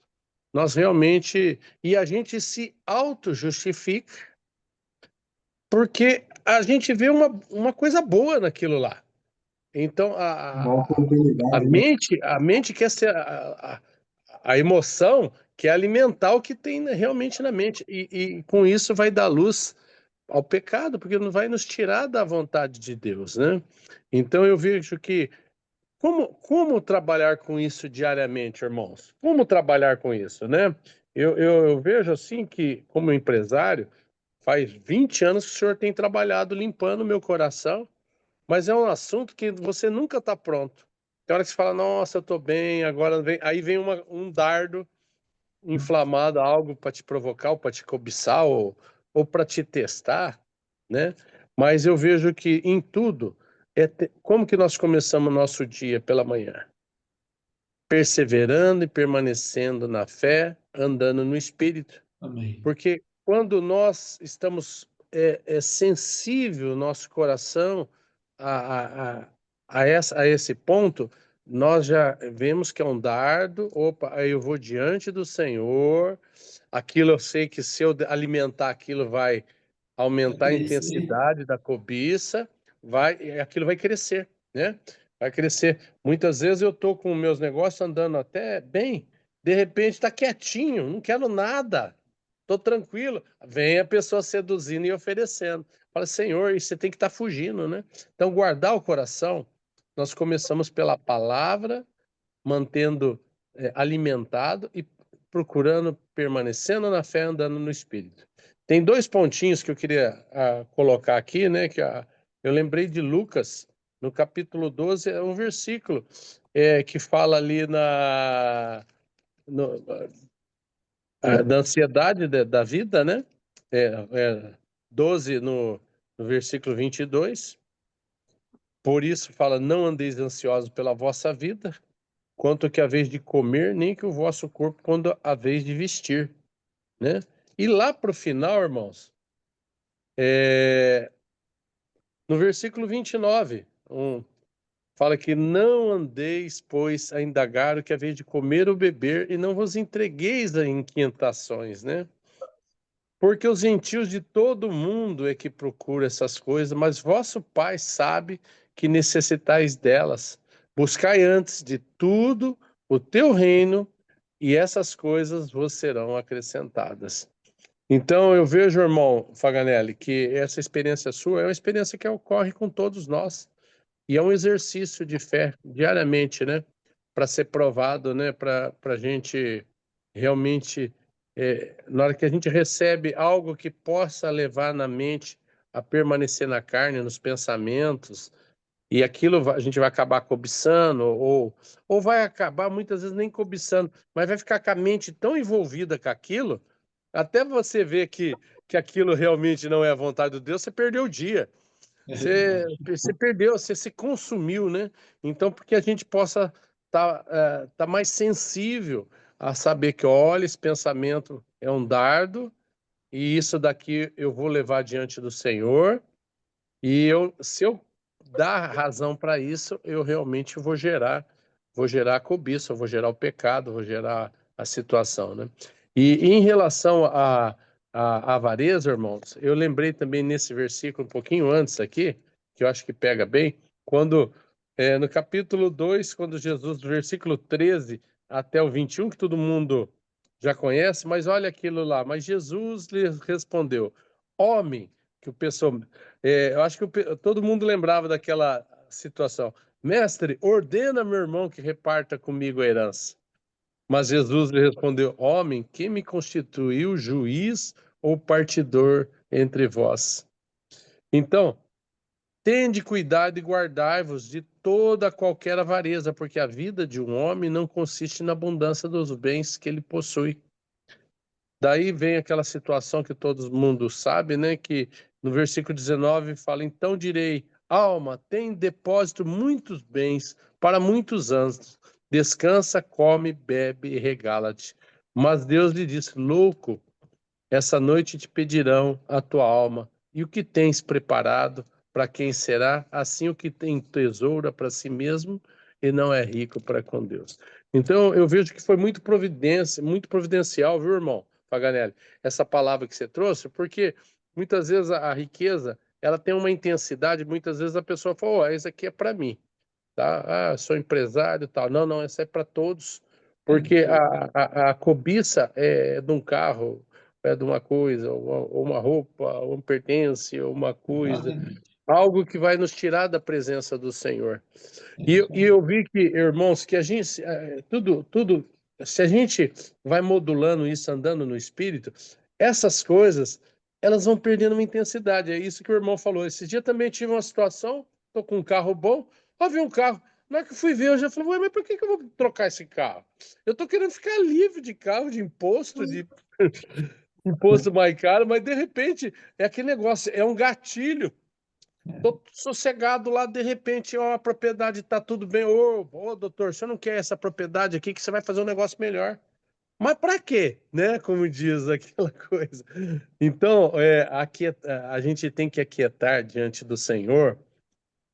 Nós realmente. E a gente se auto-justifica, porque a gente vê uma coisa boa naquilo lá. Então, Uma a oportunidade, né? mente quer ser. A emoção quer alimentar o que tem realmente na mente. E com isso vai dar luz ao pecado, porque não vai nos tirar da vontade de Deus, né? Então eu vejo que como trabalhar com isso diariamente, irmãos? Como trabalhar com isso, né? Eu vejo assim que, como empresário, faz 20 anos que o senhor tem trabalhado limpando o meu coração, mas é um assunto que você nunca está pronto. Tem hora que você fala, nossa, eu estou bem, agora vem. Aí vem um dardo inflamado, algo para te provocar, ou para te cobiçar, ou para te testar, né? Mas eu vejo que em tudo, como que nós começamos o nosso dia pela manhã? Perseverando e permanecendo na fé, andando no Espírito. Amém. Porque quando nós estamos sensível, nosso coração, a esse ponto, nós já vemos que é um dardo. Opa, aí eu vou diante do Senhor, aquilo eu sei que se eu alimentar aquilo vai Vai aumentar a crescer. intensidade da cobiça, aquilo vai crescer, né? Vai crescer. Muitas vezes eu estou com meus negócios andando até bem, de repente está quietinho, não quero nada, estou tranquilo. Vem a pessoa seduzindo e oferecendo. Fala, Senhor, e você tem que estar fugindo, né? Então, guardar o coração, nós começamos pela palavra, mantendo alimentado e procurando, permanecendo na fé, andando no Espírito. Tem dois pontinhos que eu queria colocar aqui, né? Eu lembrei de Lucas, no capítulo 12, é um versículo que fala ali da ansiedade da vida, né? 12 no versículo 22. Por isso fala, não andeis ansiosos pela vossa vida, quanto que a vez de comer, nem que o vosso corpo quando a vez de vestir, né? E lá para o final, irmãos, no versículo 29, fala que não andeis, pois, a indagar o que é vez de comer ou beber, e não vos entregueis a inquietações, né? Porque os gentios de todo mundo é que procuram essas coisas, mas vosso Pai sabe que necessitais delas. Buscai antes de tudo o teu reino, e essas coisas vos serão acrescentadas. Então, eu vejo, irmão Faganelli, que essa experiência sua é uma experiência que ocorre com todos nós. E é um exercício de fé diariamente, né? Para ser provado, né? Para a gente realmente, na hora que a gente recebe algo que possa levar na mente a permanecer na carne, nos pensamentos, e aquilo a gente vai acabar cobiçando, ou vai acabar muitas vezes nem cobiçando, mas vai ficar com a mente tão envolvida com aquilo Até você ver que aquilo realmente não é a vontade de Deus, você perdeu o dia. É Você perdeu, você se consumiu, né? Então, porque a gente possa tá mais sensível a saber que, olha, esse pensamento é um dardo, e isso daqui eu vou levar diante do Senhor, e se eu dar razão para isso, eu realmente vou gerar a cobiça, vou gerar o pecado, vou gerar a situação, né? E em relação à avareza, irmãos, eu lembrei também nesse versículo um pouquinho antes aqui, que eu acho que pega bem, quando no capítulo 2, quando Jesus, do versículo 13 até o 21, que todo mundo já conhece, mas olha aquilo lá, mas Jesus lhe respondeu, homem, que o pessoal eu acho que todo mundo lembrava daquela situação. Mestre, ordena meu irmão que reparta comigo a herança. Mas Jesus lhe respondeu: homem, quem me constituiu juiz ou partidor entre vós? Então, tende cuidado e guardai-vos de toda qualquer avareza, porque a vida de um homem não consiste na abundância dos bens que ele possui. Daí vem aquela situação que todo mundo sabe, né? Que no versículo 19 fala: então direi, alma, tem em depósito muitos bens para muitos anos. Descansa, come, bebe e regala-te. Mas Deus lhe disse: louco, essa noite te pedirão a tua alma, e o que tens preparado para quem será? Assim o que tem tesoura para si mesmo e não é rico para com Deus. Então eu vejo que foi muito muito providencial, viu, irmão Paganelli, essa palavra que você trouxe, porque muitas vezes a riqueza ela tem uma intensidade, muitas vezes a pessoa fala, oh, isso aqui é para mim, tá? Ah, sou empresário e tal. Não, não, essa é para todos, porque a cobiça é de um carro, é de uma coisa, ou uma roupa, ou um pertence, ou uma coisa, exatamente. algo que vai nos tirar da presença do Senhor. É E isso aí. eu vi que, irmãos, que a gente, tudo, se a gente vai modulando isso, andando no Espírito, essas coisas, elas vão perdendo uma intensidade. É isso que o irmão falou. Esse dia também tive uma situação, tô com um carro bom, ó, vi um carro. Na hora que eu fui ver, eu já falei, ué, mas por que eu vou trocar esse carro? Eu tô querendo ficar livre de carro, de imposto, de imposto mais caro, mas de repente é aquele negócio, é um gatilho. Tô sossegado lá, de repente, ó, a propriedade tá tudo bem. Ô, doutor, você não quer essa propriedade aqui que você vai fazer um negócio melhor. Mas para quê, né? Como diz aquela coisa. Então, a gente tem que aquietar diante do Senhor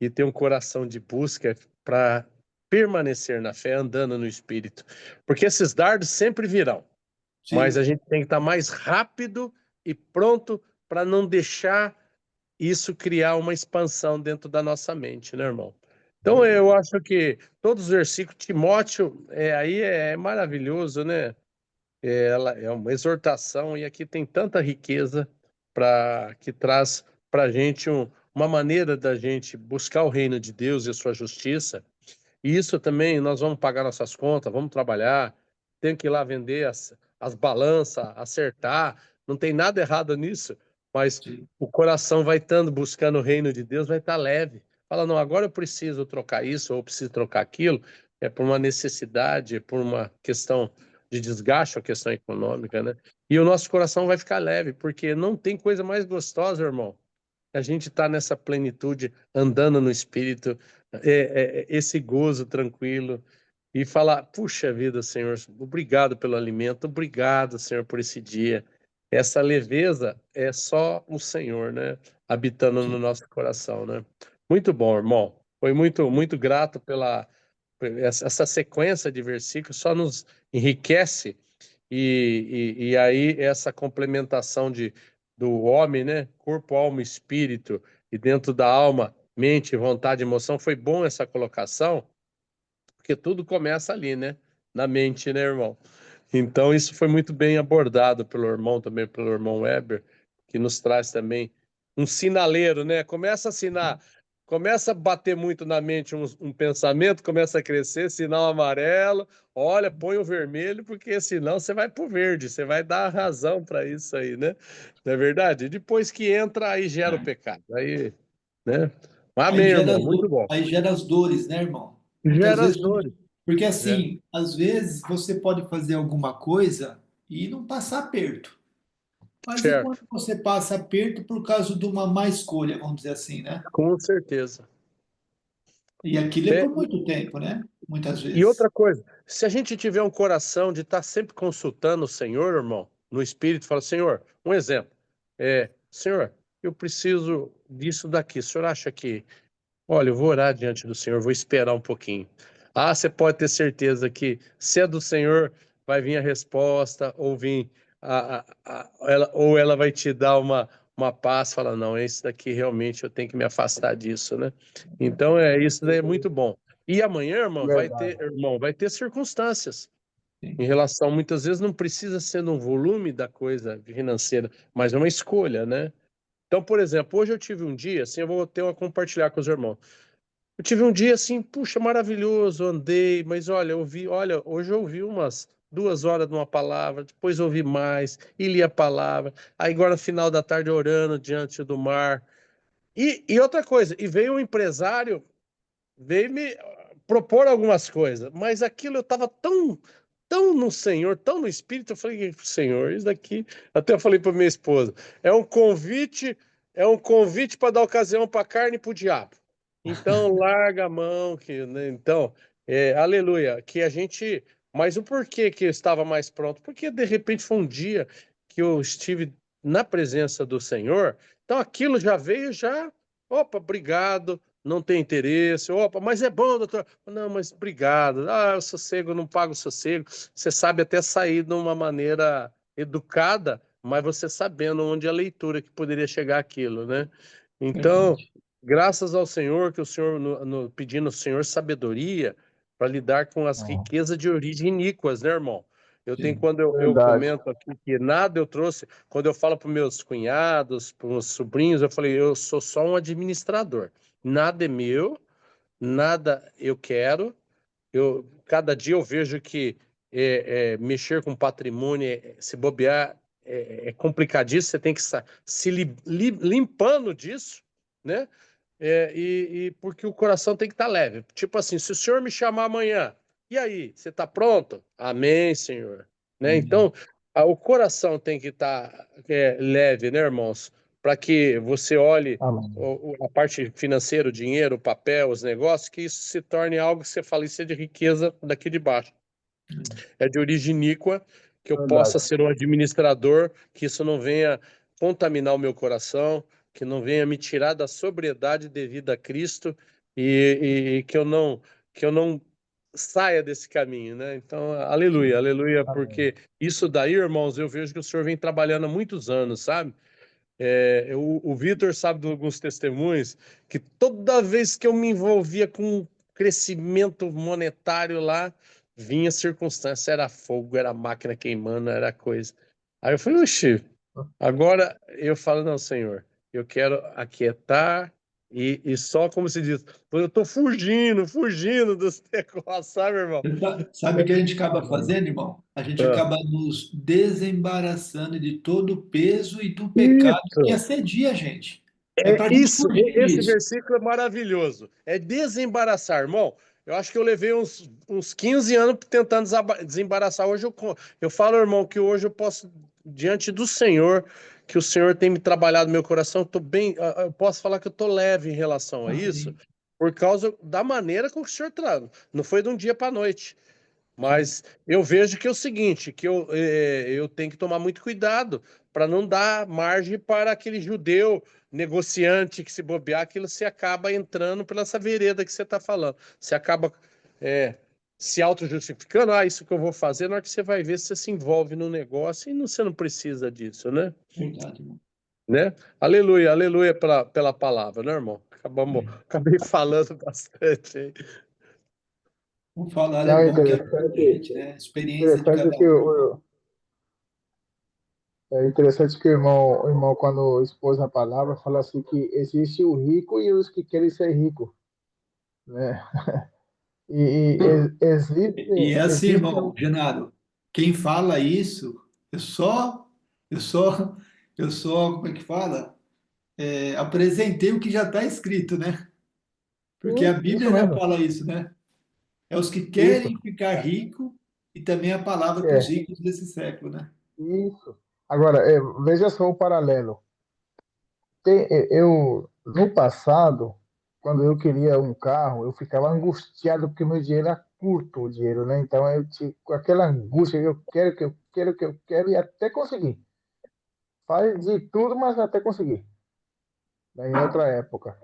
e ter um coração de busca para permanecer na fé, andando no Espírito. Porque esses dardos sempre virão, mas a Sim, gente tem que estar mais rápido e pronto para não deixar isso criar uma expansão dentro da nossa mente, né, irmão? Então, verdade. eu acho que todos os versículos, Timóteo, aí é maravilhoso, né? Ela é uma exortação e aqui tem tanta riqueza para que traz para a gente uma maneira da gente buscar o reino de Deus e a sua justiça. E isso também nós vamos pagar nossas contas, vamos trabalhar, tem que ir lá vender as balanças, acertar, não tem nada errado nisso, mas Sim, o coração vai estando buscando o reino de Deus, vai estar leve. Fala, não, agora eu preciso trocar isso ou eu preciso trocar aquilo, é por uma necessidade, é por uma questão de desgaste, uma questão econômica, né? E o nosso coração vai ficar leve, porque não tem coisa mais gostosa, irmão, a gente está nessa plenitude, andando no Espírito, esse gozo tranquilo, e falar: puxa vida, Senhor, obrigado pelo alimento, obrigado, Senhor, por esse dia. Essa leveza é só o Senhor, né? Habitando no sim. nosso coração, né? Muito bom, irmão. Foi muito, muito grato por essa sequência de versículos, só nos enriquece e aí essa complementação do homem, né? Corpo, alma, e espírito, e dentro da alma, mente, vontade, emoção. Foi bom essa colocação, porque tudo começa ali, né? Na mente, né, irmão? Então, isso foi muito bem abordado pelo irmão, também pelo irmão Weber, que nos traz também um sinaleiro, né? Começa a assinar, começa a bater muito na mente um pensamento, começa a crescer, sinal amarelo, olha, põe o vermelho, porque senão você vai pro verde, você vai dar razão para isso aí, né? Não é verdade? E depois que entra, aí gera o pecado. Aí, né? Amém, irmão, muito bom. Aí gera as dores, né, irmão? Muitas Gera as vezes, dores. porque É. assim, às vezes você pode fazer alguma coisa e não passar aperto. Mas e quando Certo, você passa aperto por causa de uma má escolha, vamos dizer assim, né? com certeza. E aquilo é É, por muito tempo, né? Muitas e vezes. outra coisa, se a gente tiver um coração de estar sempre consultando o Senhor, irmão, no Espírito, fala, Senhor, um exemplo, Senhor, eu preciso disso daqui. O senhor acha que, olha, eu vou orar diante do Senhor, vou esperar um pouquinho. Ah, você pode ter certeza que se é do Senhor, vai vir a resposta, ou vir ou ela vai te dar uma paz, fala, não, esse daqui realmente eu tenho que me afastar disso, né? Então, isso daí é muito bom. E amanhã, Verdade. irmão, vai ter circunstâncias em Sim. relação, muitas vezes não precisa ser no volume da coisa financeira, mas é uma escolha, né? Então, por exemplo, hoje eu tive um dia, assim, eu vou ter uma compartilhar com os irmãos. Eu tive um dia assim, puxa, maravilhoso, andei, mas olha, hoje eu ouvi umas 2 horas de uma palavra, depois ouvi mais, e li a palavra, aí agora no final da tarde orando diante do mar. E outra coisa, e veio um empresário, veio me propor algumas coisas, mas aquilo eu estava tão no Senhor, tão no Espírito, eu falei, Senhor, isso daqui, até eu falei para minha esposa, é um convite, é um convite para dar ocasião para a carne e para o diabo. Então, larga a mão, né? Então, aleluia, que a gente, mas o porquê que eu estava mais pronto? Porque de repente foi um dia que eu estive na presença do Senhor, então aquilo já veio opa, obrigado, não tem interesse. Opa, mas é bom, doutor. Não, mas obrigado. Ah, o sossego, não pago o sossego. Você sabe até sair de uma maneira educada, mas você sabendo onde a leitura que poderia chegar aquilo, né? Então, Verdade. graças ao Senhor, que o Senhor, pedindo ao Senhor sabedoria para lidar com as Ah, riquezas de origem iníquas, né, irmão? Eu tenho, Sim. quando eu verdade. comento aqui que nada eu trouxe, quando eu falo para meus cunhados, para meus sobrinhos, eu falei, eu sou só um administrador. Nada é meu, nada eu quero. Cada dia eu vejo que mexer com patrimônio, se bobear, é complicadíssimo. Você tem que se limpando disso, né? E porque o coração tem que estar leve. Tipo assim, se o senhor me chamar amanhã, e aí, você está pronto? Amém, senhor. Né? Amém. Então, o coração tem que estar leve, né, irmãos? Para que você olhe Amém. a parte financeira, o dinheiro, o papel, os negócios, que isso se torne algo que você fala, isso é de riqueza daqui de baixo. É de origem iníqua, que eu possa Verdade. ser um administrador, que isso não venha contaminar o meu coração, que não venha me tirar da sobriedade devida a Cristo e que eu não saia desse caminho, né? Então, aleluia, Sim. aleluia, Amém. porque isso daí, irmãos, eu vejo que o Senhor vem trabalhando há muitos anos, sabe? O Vitor sabe de alguns testemunhos que toda vez que eu me envolvia com crescimento monetário lá, vinha circunstância, era fogo, era máquina queimando, era coisa. Aí eu falei, oxi, agora eu falo, não, Senhor, eu quero aquietar e só, como se diz, eu tô fugindo dos negócios, sabe, irmão? Sabe o que a gente acaba Amém. fazendo, irmão? A gente Ah, acaba nos desembaraçando de todo o peso e do pecado que isso. assedia a gente. É É para a gente isso, fugir esse disso. versículo é maravilhoso. É desembaraçar, irmão. Eu acho que eu levei uns 15 anos tentando desembaraçar. Hoje eu falo, irmão, que hoje eu posso, diante do Senhor, que o Senhor tem me trabalhado no meu coração, eu tô bem, eu posso falar que eu tô leve em relação a isso, Amém. por causa da maneira com que o Senhor trata. Não foi de um dia para a noite. Sim. Mas eu vejo que é o seguinte, que eu tenho que tomar muito cuidado para não dar margem para aquele judeu negociante que se bobear, aquilo se acaba entrando pela essa vereda que você está falando. Você acaba é, se auto-justificando, isso que eu vou fazer, na hora que você vai ver, você se envolve no negócio e você não precisa disso, né? Verdade, irmão. Né? Aleluia, aleluia pela palavra, né, irmão? Amém. Acabei falando bastante, hein? O falar é Não, bom que ajuda a gente, né? A experiência de interessante cada que um. é interessante que o irmão, quando expôs a palavra, fala assim que existe o rico e os que querem ser ricos, né? E é assim, Existe, irmão, Genaro, quem fala isso, eu só, eu só, eu só, como é que fala? Apresentei o que já está escrito, né? Porque a isso Bíblia já mesmo, fala isso, né? É os que isso. querem ficar rico e também a palavra para os É, ricos desse século, né? isso. Agora, veja só o paralelo. No passado, quando eu queria um carro, eu ficava angustiado porque meu dinheiro era curto, o dinheiro, né? Então eu tinha com aquela angústia, que eu quero e até conseguir. Faz de tudo, mas até conseguir, né? Em outra época.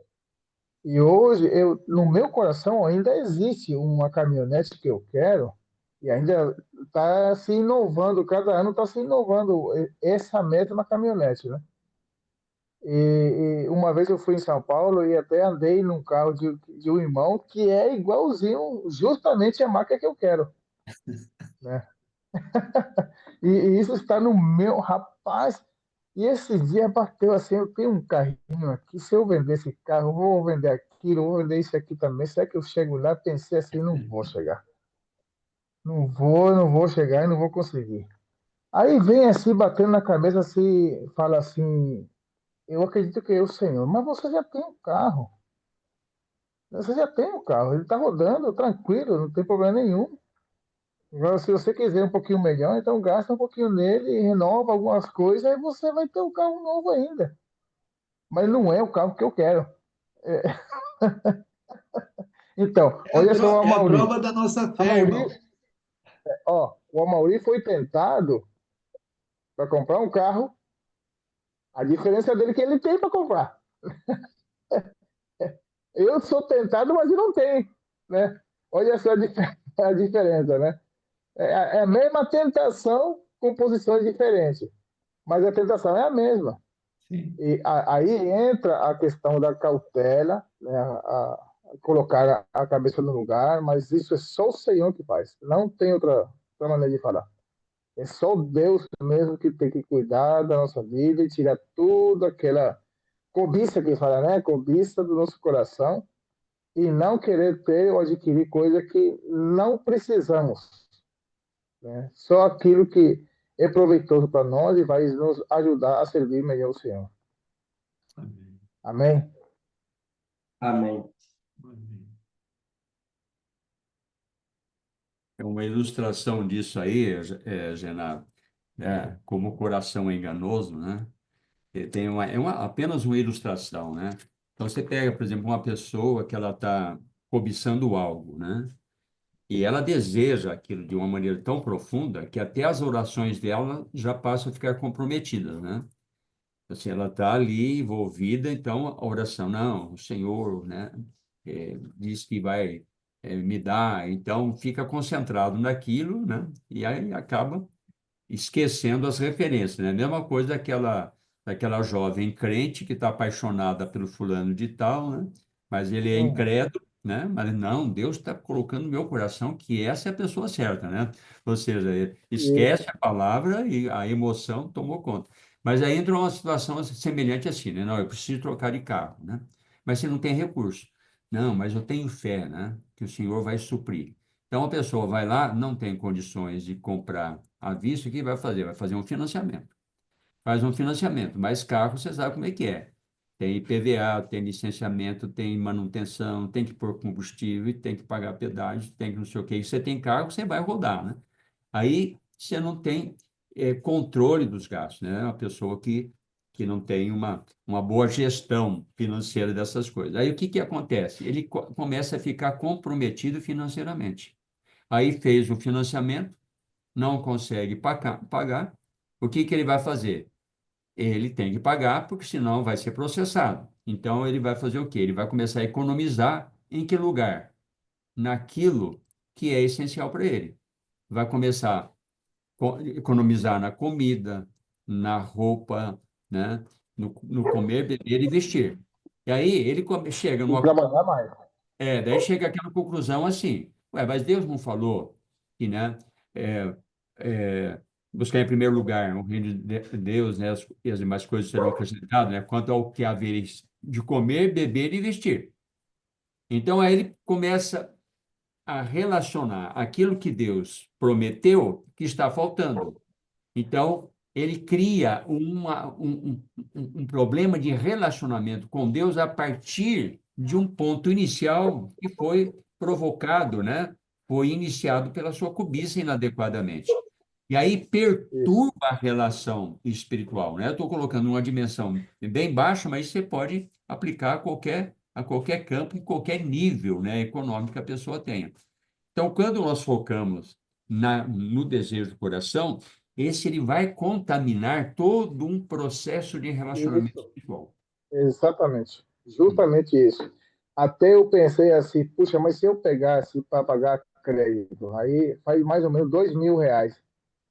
E hoje, no meu coração ainda existe uma caminhonete que eu quero e ainda está se inovando, cada ano está se inovando essa mesma caminhonete, né? E uma vez eu fui em São Paulo e até andei num carro de um irmão que é igualzinho, justamente a marca que eu quero, né? E isso está no meu, rapaz. E esse dia bateu assim, eu tenho um carrinho aqui, se eu vender esse carro, eu vou vender aquilo, eu vou vender isso aqui também. Será que eu chego lá? Pensei assim, não vou chegar. Não vou chegar e não vou conseguir. Aí vem assim, batendo na cabeça, assim, fala assim, eu acredito que é o Senhor, mas você já tem um carro. Você já tem um carro, ele está rodando tranquilo, não tem problema nenhum. Agora, se você quiser um pouquinho melhor, então gasta um pouquinho nele, renova algumas coisas, aí você vai ter um carro novo ainda. Mas não é o carro que eu quero. É. Então, olha só o É a Amauri. prova da nossa fé, Amauri, irmão. ó, o Amauri foi tentado para comprar um carro, a diferença dele é que ele tem para comprar. Eu sou tentado, mas eu não tenho, né? Olha só a, a diferença, né? É a mesma tentação com posições diferentes, mas a tentação é a mesma. Sim. E aí entra a questão da cautela, né, colocar a cabeça no lugar, mas isso é só o Senhor que faz. Não tem outra maneira de falar. É só Deus mesmo que tem que cuidar da nossa vida e tirar tudo aquela cobiça que fala, né? Cobiça do nosso coração e não querer ter ou adquirir coisa que não precisamos, né? Só aquilo que é proveitoso para nós e vai nos ajudar a servir melhor o Senhor. Amém. Amém? Amém. Amém. É uma ilustração disso aí, Genaro, né? Como o coração é enganoso, né? Tem apenas uma ilustração, né? Então, você pega, por exemplo, uma pessoa que ela está cobiçando algo, né? E ela deseja aquilo de uma maneira tão profunda que até as orações dela já passam a ficar comprometidas, né? Assim, ela está ali envolvida, então a oração, não, o Senhor, né, diz que vai me dar, então fica concentrado naquilo, né, e aí acaba esquecendo as referências, né? Mesma coisa daquela jovem crente que está apaixonada pelo fulano de tal, né? Mas ele é Uhum. incrédulo, né? Mas não, Deus está colocando no meu coração que essa é a pessoa certa, né? Ou seja, ele Isso. esquece a palavra e a emoção tomou conta. Mas aí entra uma situação semelhante assim, né? Não, eu preciso trocar de carro, né? Mas você não tem recurso. Não, mas eu tenho fé, né? Que o Senhor vai suprir. Então, a pessoa vai lá, não tem condições de comprar à vista, o que vai fazer? Vai fazer um financiamento. Faz um financiamento, mas carro você sabe como é que é. Tem IPVA, tem licenciamento, tem manutenção, tem que pôr combustível, tem que pagar pedágio, tem que não sei o quê. Você tem carro, você vai rodar, né? Aí você não tem controle dos gastos, né? Uma pessoa que não tem uma boa gestão financeira dessas coisas. Aí o que que acontece? Ele começa a ficar comprometido financeiramente. Aí fez o financiamento, não consegue pagar, o que que ele vai fazer? Ele tem que pagar, porque senão vai ser processado. Então, ele vai fazer o quê? Ele vai começar a economizar em que lugar? Naquilo que é essencial para ele. Vai começar a economizar na comida, na roupa, né? No comer, beber e vestir. E aí ele chega E numa trabalhar mais. daí chega aquela conclusão assim, ué, mas Deus não falou que, né, é, buscar em primeiro lugar o reino de Deus, né, e as demais coisas serão acrescentadas, né, quanto ao que havereis de comer, beber e vestir. Então, aí ele começa a relacionar aquilo que Deus prometeu que está faltando. Então, ele cria um problema de relacionamento com Deus a partir de um ponto inicial que foi provocado, né? Foi iniciado pela sua cobiça inadequadamente. E aí Isso. perturba a relação espiritual, né? Eu estou colocando uma dimensão bem baixa, mas você pode aplicar a qualquer campo, em qualquer nível, né, econômico que a pessoa tenha. Então, quando nós focamos no desejo do coração, esse ele vai contaminar todo um processo de relacionamento Isso. espiritual. Exatamente. Justamente isso. Até eu pensei assim, puxa, mas se eu pegasse para pagar crédito, aí faz mais ou menos R$ 2.000.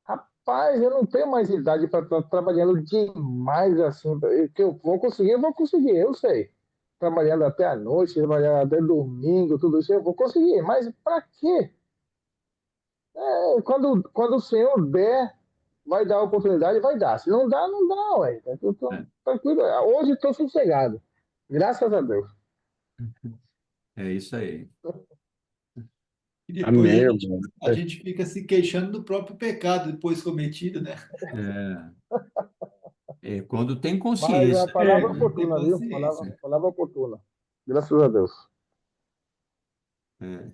Rapaz, eu não tenho mais idade para estar trabalhando demais assim. Que eu vou conseguir, eu sei. Trabalhando até a noite, trabalhando até domingo, tudo isso, eu vou conseguir. Mas para quê? Quando o Senhor der, vai dar a oportunidade, vai dar. Se não dá, não dá, ué. Tá tudo É, tranquilo. Hoje estou sossegado. Graças a Deus. é isso aí. E depois Amém, irmão. a gente fica se queixando do próprio pecado depois cometido, né? Quando tem Mas a consciência. palavra Não tem oportuna, viu? paciência. Palavra oportuna. Graças a Deus. É,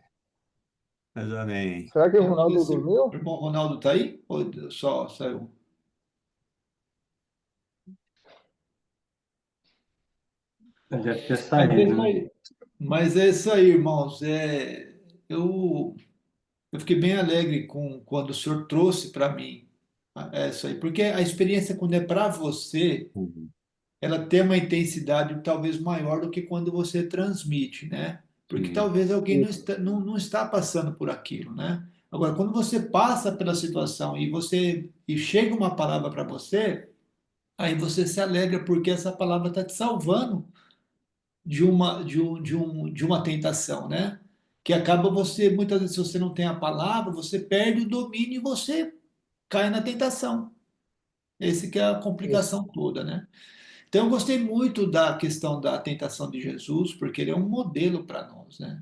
mas amém. Será que o Vamos ver Ronaldo se o dormiu? irmão Ronaldo está aí ou só saiu? Ele deve ter Mas é saído, isso né? aí, mas é isso aí, irmãos. Eu fiquei bem alegre com quando o senhor trouxe para mim isso aí, porque a experiência, quando é para você, Uhum. ela tem uma intensidade talvez maior do que quando você transmite, né? Porque Sim. talvez alguém Isso. não está passando por aquilo, né? Agora, quando você passa pela situação e chega uma palavra para você, aí você se alegra porque essa palavra está te salvando de uma tentação, né? Que acaba você, muitas vezes, se você não tem a palavra, você perde o domínio e você cai na tentação. Esse que é a Isso. complicação toda, né? Então, eu gostei muito da questão da tentação de Jesus, porque ele é um modelo para nós, né?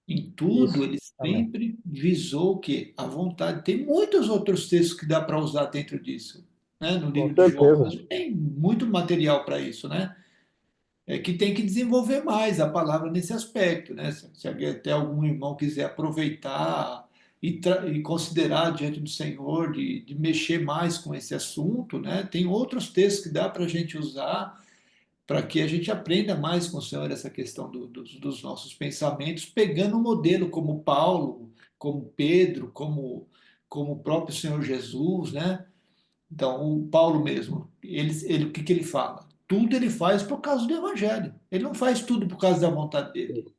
Em tudo, Isso. ele Amém. sempre visou o quê? A vontade. Tem muitos outros textos que dá para usar dentro disso, né? No Com livro de João certeza. mesmo, tem muito material para isso, né? É que tem que desenvolver mais a palavra nesse aspecto, né? Se até algum irmão quiser aproveitar e considerar diante do Senhor de mexer mais com esse assunto, né? Tem outros textos que dá para a gente usar para que a gente aprenda mais com o Senhor essa questão dos nossos pensamentos, pegando um modelo como Paulo, como Pedro, como o próprio Senhor Jesus, né? Então, o Paulo mesmo, o que ele fala? Tudo ele faz por causa do Evangelho. Ele não faz tudo por causa da vontade dele.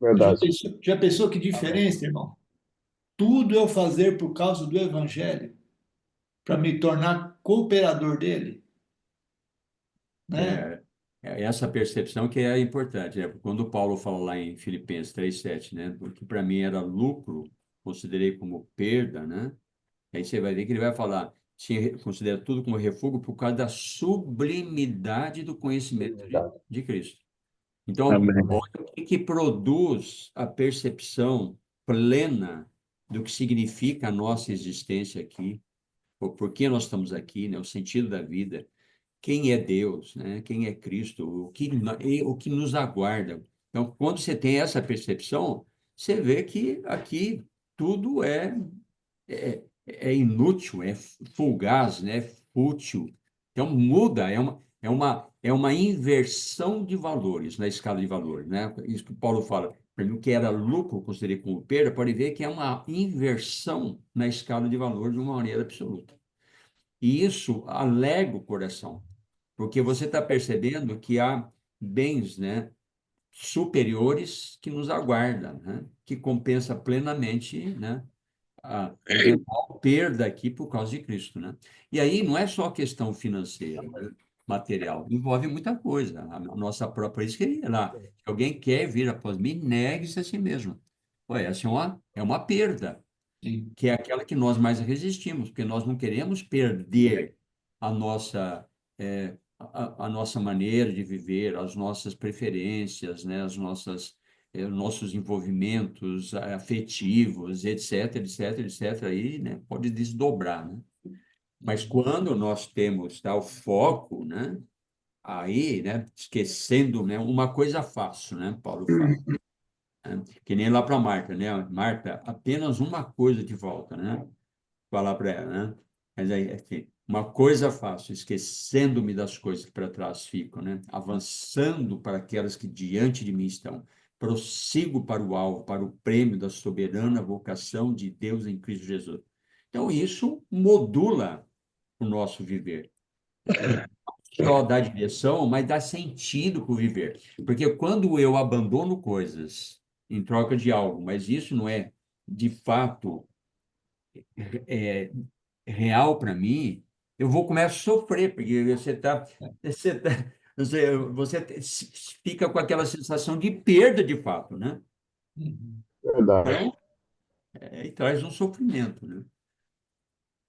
Verdade. Já pensou que Amém. diferença, irmão? Tudo eu fazer por causa do Evangelho, para me tornar cooperador dele, né? É, é essa percepção que é importante, né? Quando Paulo fala lá em Filipenses 3:7, né? Porque para mim era lucro, considerei como perda, né? Aí você vai ver que ele vai falar, considera tudo como refúgio por causa da sublimidade do conhecimento Verdade. de Cristo. Então, Amém. olha o que produz a percepção plena do que significa a nossa existência aqui, por que nós estamos aqui, né? O sentido da vida, quem é Deus, né? Quem é Cristo, o que nos aguarda. Então, quando você tem essa percepção, você vê que aqui tudo é inútil, é fugaz, né? Fútil. Então, muda, é uma inversão de valores na escala de valores, né? Isso que o Paulo fala. Para mim, o que era lucro, considerei como perda, pode ver que é uma inversão na escala de valores de uma maneira absoluta. E isso alega o coração, porque você está percebendo que há bens, né, superiores que nos aguardam, né, que compensa plenamente, né, a eventual perda aqui por causa de Cristo, né? E aí não é só questão financeira, né, material, envolve muita coisa. A nossa própria, por isso que ele lá, se alguém quer vir após mim, negue-se a si mesmo. Pô, essa é uma perda Sim. que é aquela que nós mais resistimos, porque nós não queremos perder a nossa, a nossa maneira de viver, as nossas preferências, né, nossos envolvimentos afetivos, etc, etc, etc, aí, né, pode desdobrar, né? Mas quando nós temos tal foco, né, aí, né, esquecendo, né, uma coisa fácil, né, Paulo fala, né? Que nem lá para Marta, né? Marta, apenas uma coisa te falta, né? Falar para ela, né? Mas aí, assim, uma coisa faço, esquecendo-me das coisas que para trás ficam, né? Avançando para aquelas que diante de mim estão. Prossigo para o alvo, para o prêmio da soberana vocação de Deus em Cristo Jesus. Então, isso modula o nosso viver. Só dá direção, mas dá sentido para o viver. Porque quando eu abandono coisas em troca de algo, mas isso não é de fato é, real para mim, eu vou começar a sofrer, porque você fica com aquela sensação de perda de fato, né? Uhum. Verdade. Então, e traz um sofrimento, né?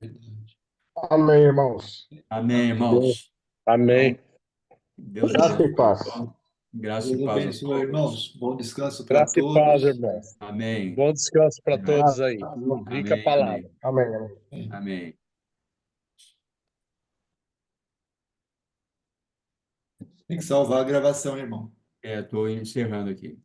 Verdade. Amém, irmãos. Amém, Amém. irmãos. Amém. Deus Graça e abençoe. paz. Graça e Deus paz a abençoe, todos. irmãos. Bom descanso para Graça e paz, todos. irmãos. Amém. Bom descanso para todos aí. Rica Amém, palavra. amém, Amém. Amém. amém. Tem que salvar a gravação, irmão. Estou encerrando aqui.